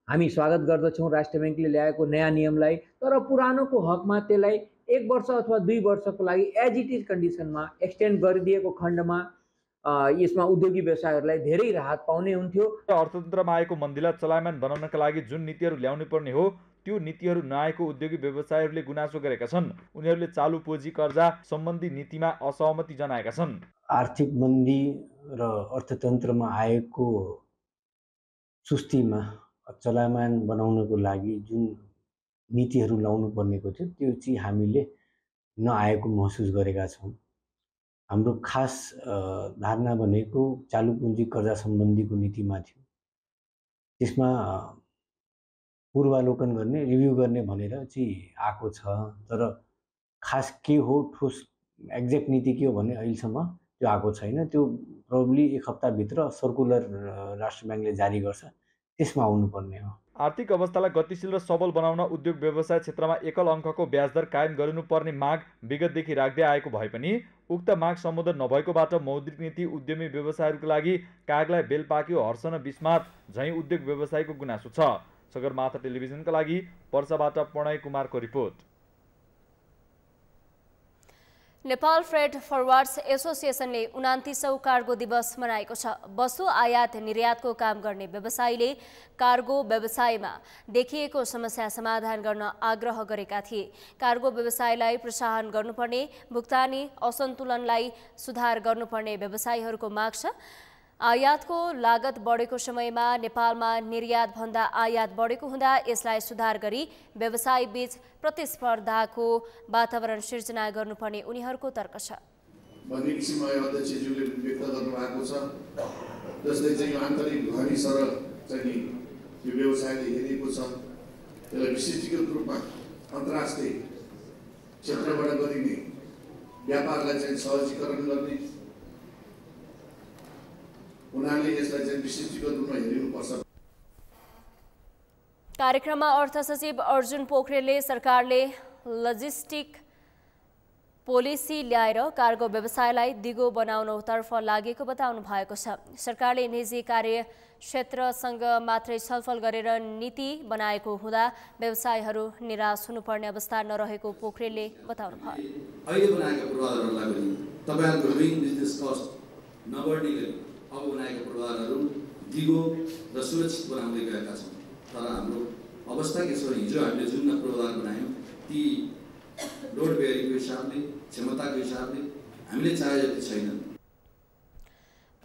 Speaker 4: हामी स्वागत गर्दछौँ राष्ट्र ब्याङ्कले ल्याएको नयाँ नियमलाई, तर पुरानोको हकमा त्यसलाई 1 वर्ष अथवा 2 वर्षको लागि एज इट इज कन्डिसनमा एक्सटेन्ड गरिदिएको खण्डमा यसमा उद्योगी व्यवसायहरूलाई धेरै राहत पाउने हुन्थ्यो।
Speaker 13: अर्थतन्त्रमा आएको मन्दीलाई चलायमान बनाउनका लागि जुन नीतिहरू ल्याउनु पर्ने हो त्यो नीतिहरू नआएको उद्योगी व्यवसायहरूले गुनासो गरेका छन्। उनीहरूले चालु पुँजी कर्जा सम्बन्धी नीतिमा असहमति जनाएका छन्।
Speaker 6: आर्थिक मन्दी र अर्थतन्त्रमा आएको सुस्तीमा चलायमान बनाउनको लागि जुन नीतिहरू लाउनु पर्नेको थियो त्यो चाहिँ हामीले नआएको महसुस गरेका छौँ। हाम्रो खास धारणा भनेको चालु पुँजी कर्जा सम्बन्धीको नीतिमा थियो। त्यसमा पूर्वावलोकन गर्ने, रिभ्यू गर्ने भनेर चाहिँ आएको छ, तर खास के हो, ठोस एक्ज्याक्ट नीति के हो भन्ने अहिलेसम्म त्यो आएको छैन। त्यो प्रोबब्ली 1 हप्ताभित्र सर्कुलर राष्ट्र ब्याङ्कले जारी गर्छ, त्यसमा आउनुपर्ने हो।
Speaker 13: आर्थिक अवस्थालाई गतिशील र सबल बनाउन उद्योग व्यवसाय क्षेत्रमा एकल अङ्कको ब्याजदर कायम गरिनुपर्ने माग विगतदेखि राख्दै आएको भए पनि उक्त माग सम्बोधन नभएकोबाट मौद्रिक नीति उद्यमी व्यवसायहरूको लागि कागलाई बेल पाक्यो हर्षण बिस्मात झैँ उद्योग व्यवसायको गुनासो छ। सगरमाथा टेलिभिजनका लागि पर्साबाट प्रणय कुमारको रिपोर्ट।
Speaker 1: नेपाल फ्रेट फरवार्ड्स एसोसिएसनले 29औं कार्गो दिवस मनाएको छ। वस्तु आयात निर्यातको काम गर्ने व्यवसायीले कार्गो व्यवसायमा देखिएको समस्या समाधान गर्न आग्रह गरेका थिए। कार्गो व्यवसायलाई प्रोत्साहन गर्नुपर्ने, भुक्तानी असन्तुलनलाई सुधार गर्नुपर्ने व्यवसायीहरूको माग छ। आयातको लागत बढेको समयमा नेपालमा निर्यात भन्दा आयात बढेको हुँदा यसलाई सुधार गरी व्यवसाय बीच प्रतिस्पर्धाको वातावरण सिर्जना गर्नुपर्ने उनीहरूको तर्क छ।
Speaker 8: भन्ने किसिममा अध्यक्षज्यूले व्यक्त गर्नुभएको छ। जस्तै चाहिँ आन्तरिक धनी सरल चाहिँ यो व्यवसायले हेरेको छ, त्यसलाई विशिष्टीकृत रूपमा अन्तर्राष्ट्रिय क्षेत्रबाट गरिने व्यापारलाई चाहिँ सहजीकरण गर्ने, उनीहरूले यसलाई चाहिँ विशिष्टीकृत रूपमा हेरिनुपर्छ।
Speaker 1: कार्यक्रममा अर्थ सचिव अर्जुन पोखरेलले सरकारले लजिस्टिक पोलिसी ल्याएर कार्गो व्यवसायलाई दिगो बनाउनतर्फ लागेको बताउनु भएको छ। सरकारले निजी कार्य क्षेत्रसँग मात्रै छलफल गरेर नीति बनाएको हुँदा व्यवसायहरू निराश हुनुपर्ने अवस्था नरहेको पोखरेलले बताउनु भयो।
Speaker 9: अहिले बनाएका पूर्वाधारहरूलाई पनि तपाईहरुको डुइङ बिजनेस कस्ट नबढ्ने गरी अब बनाएका पूर्वाधारहरू दिगो र सुरक्षित बनाउँदै गएका छौँ। तर हाम्रो अवस्था के छ, हिजो हामीले जुन पूर्वाधार बनायौँ ती लोड बेयरिङको हिसाबले, क्षमताको हिसाबले हामीले चाहे जति छैनन्।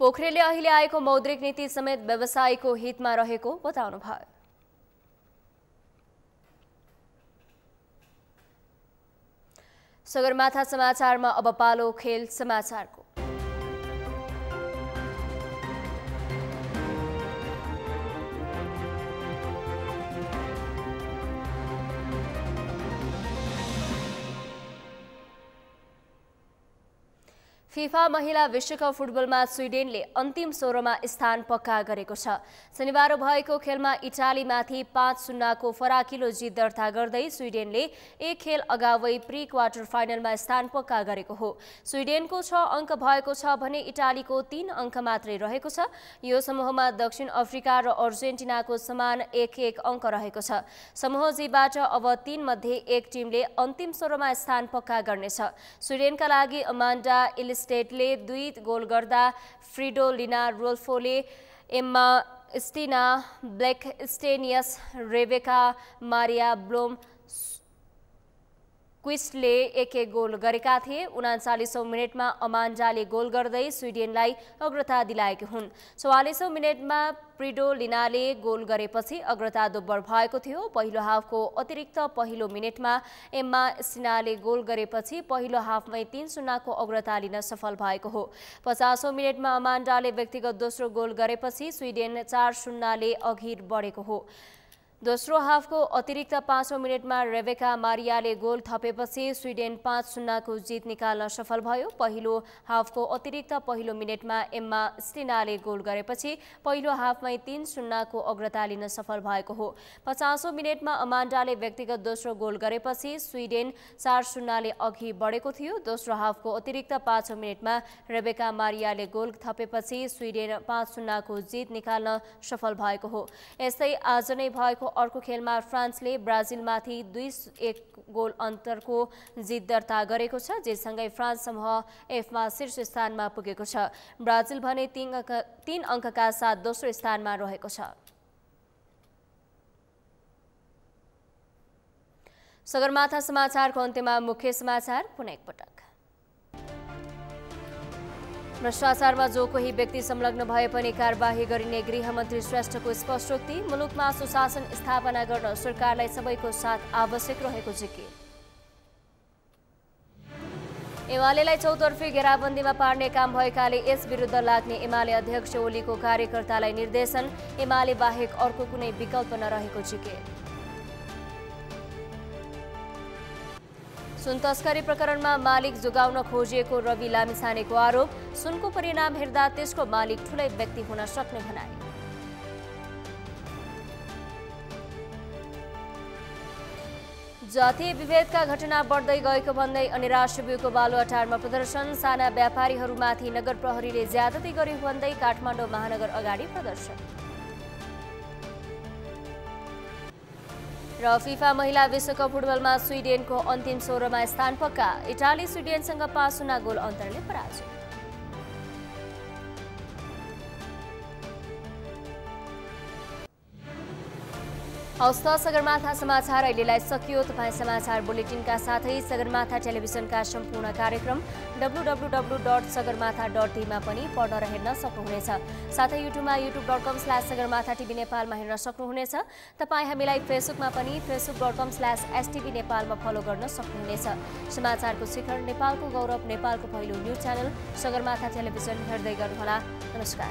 Speaker 1: पोखरेलले अहिले आएको मौद्रिक नीति समेत व्यवसायको हितमा रहेको बताउनु भयो। सगरमाथा समाचारमा अब पालो खेल समाचारको। फिफा महिला विश्वकप फुटबलमा स्विडेनले अन्तिम 16मा स्थान पक्का गरेको छ। शनिबार भएको खेलमा इटालीमाथि 5-0 को फराकिलो जित दर्ता गर्दै स्विडेनले एक खेल अगावै प्री क्वार्टर फाइनलमा स्थान पक्का गरेको हो। स्विडेनको 6 अङ्क भएको छ भने इटालीको 3 अङ्क मात्रै रहेको छ। यो समूहमा दक्षिण अफ्रिका र अर्जेन्टिनाको समान 1-1 अङ्क रहेको छ। समूह जीबाट अब 3 मध्ये 1 टिमले अन्तिम 16मा स्थान पक्का गर्नेछ। स्विडेनका लागि अमान्डा स्टेटले 2 गोल गर्दा फ्रिडोलिना रोल्फोले, Emma Stina Blackstenius, Rebecka Maria ब्लोम क्विस्टले 1-1 गोल गरेका थिए। 39औं मिनेटमा अमान्डाले गोल गर्दै स्विडेनलाई अग्रता दिलाएकी हुन्। 44औं मिनेटमा फ्रिडोलिनाले गोल गरेपछि अग्रता दोब्बर भएको थियो। पहिलो हाफको अतिरिक्त पहिलो मिनेटमा एम्मा स्टिनाले गोल गरेपछि पहिलो हाफमै 3-0 को अग्रता लिन सफल भएको हो। 50औं मिनेटमा अमान्डाले व्यक्तिगत दोस्रो गोल गरेपछि स्विडेन 4-0 ले अघि बढेको हो। दोस्रो हाफको अतिरिक्त 5औं मिनेटमा रेबेका मारियाले गोल थपेपछि स्विडेन 5-0 को जित निकाल्न सफल भयो। पहिलो हाफको अतिरिक्त पहिलो मिनेटमा एम्मा स्टिनाले गोल गरेपछि पहिलो हाफमै 3-0 को अग्रता लिन सफल भएको हो। 50औं मिनेटमा अमान्डाले व्यक्तिगत दोस्रो गोल गरेपछि स्विडेन 4-0 ले अघि बढेको थियो। दोस्रो हाफको अतिरिक्त 5औं मिनेटमा रेबेका मारियाले गोल थपेपछि स्विडेन 5-0 को जित निकाल्न सफल भएको हो। यस्तै आज नै भएको अर्को खेलमा फ्रान्सले ब्राजिलमाथि 2-1 गोल अन्तरको जित दर्ता गरेको छ, जेसँगै फ्रान्स समूह एफमा शीर्ष स्थानमा पुगेको छ। ब्राजिल भने 3 अङ्कका साथ दोस्रो स्थानमा रहेको छ। सगरमाथा समाचारको अन्त्यमा मुख्य समाचार पुनः एकपटक। भ्रष्टाचारमा जो कोही व्यक्ति संलग्न भए पनि कारबाही गरिने गृहमन्त्री श्रेष्ठको स्पष्टोक्ति। मुलुकमा सुशासन स्थापना गर्न सरकारलाई सबैको साथ आवश्यक रहेको जिकिर। एमालेलाई चौतर्फी घेराबन्दीमा पार्ने काम भएकाले यस विरुद्ध लाग्ने एमाले अध्यक्ष ओलीको कार्यकर्तालाई निर्देशन। एमाले बाहेक अर्को कुनै विकल्प नरहेको जिकिर। सुन तस्करी प्रकरणमा मालिक जोगाउन खोजिएको रवि लामिछानेको आरोप। सुनको परिणाम हेर्दा त्यसको मालिक ठूलै व्यक्ति हुन सक्ने भनाई। जातीय विभेदका घटना बढ्दै गएको भन्दै अनिराश्यब्यूको बालुवाटारमा प्रदर्शन। साना व्यापारीहरूमाथि नगर प्रहरीले ज्यादती गर्यो भन्दै काठमाडौँ महानगर अगाडि प्रदर्शन। र फिफा महिला विश्वकप फुटबलमा स्विडेनको अन्तिम 16मा स्थान पक्का। इटाली स्विडेनसँग 5-0 गोल अन्तरले पराजय। हवस् त सगरमाथा समाचार अहिलेलाई सकियो। तपाईँ समाचार बुलेटिनका साथै सगरमाथा टेलिभिजनका सम्पूर्ण कार्यक्रम www.sagarmatha.tv मा पनि पढ्न र हेर्न सक्नुहुनेछ। साथै युट्युबमा youtube.com/sagarmatha TV नेपालमा हेर्न सक्नुहुनेछ। तपाईँ हामीलाई फेसबुकमा पनि facebook.com/stv नेपालमा फलो गर्न सक्नुहुनेछ। समाचारको शिखर, नेपालको गौरव, नेपालको पहिलो न्युज च्यानल सगरमाथा टेलिभिजन हेर्दै गर्नुहोला। नमस्कार।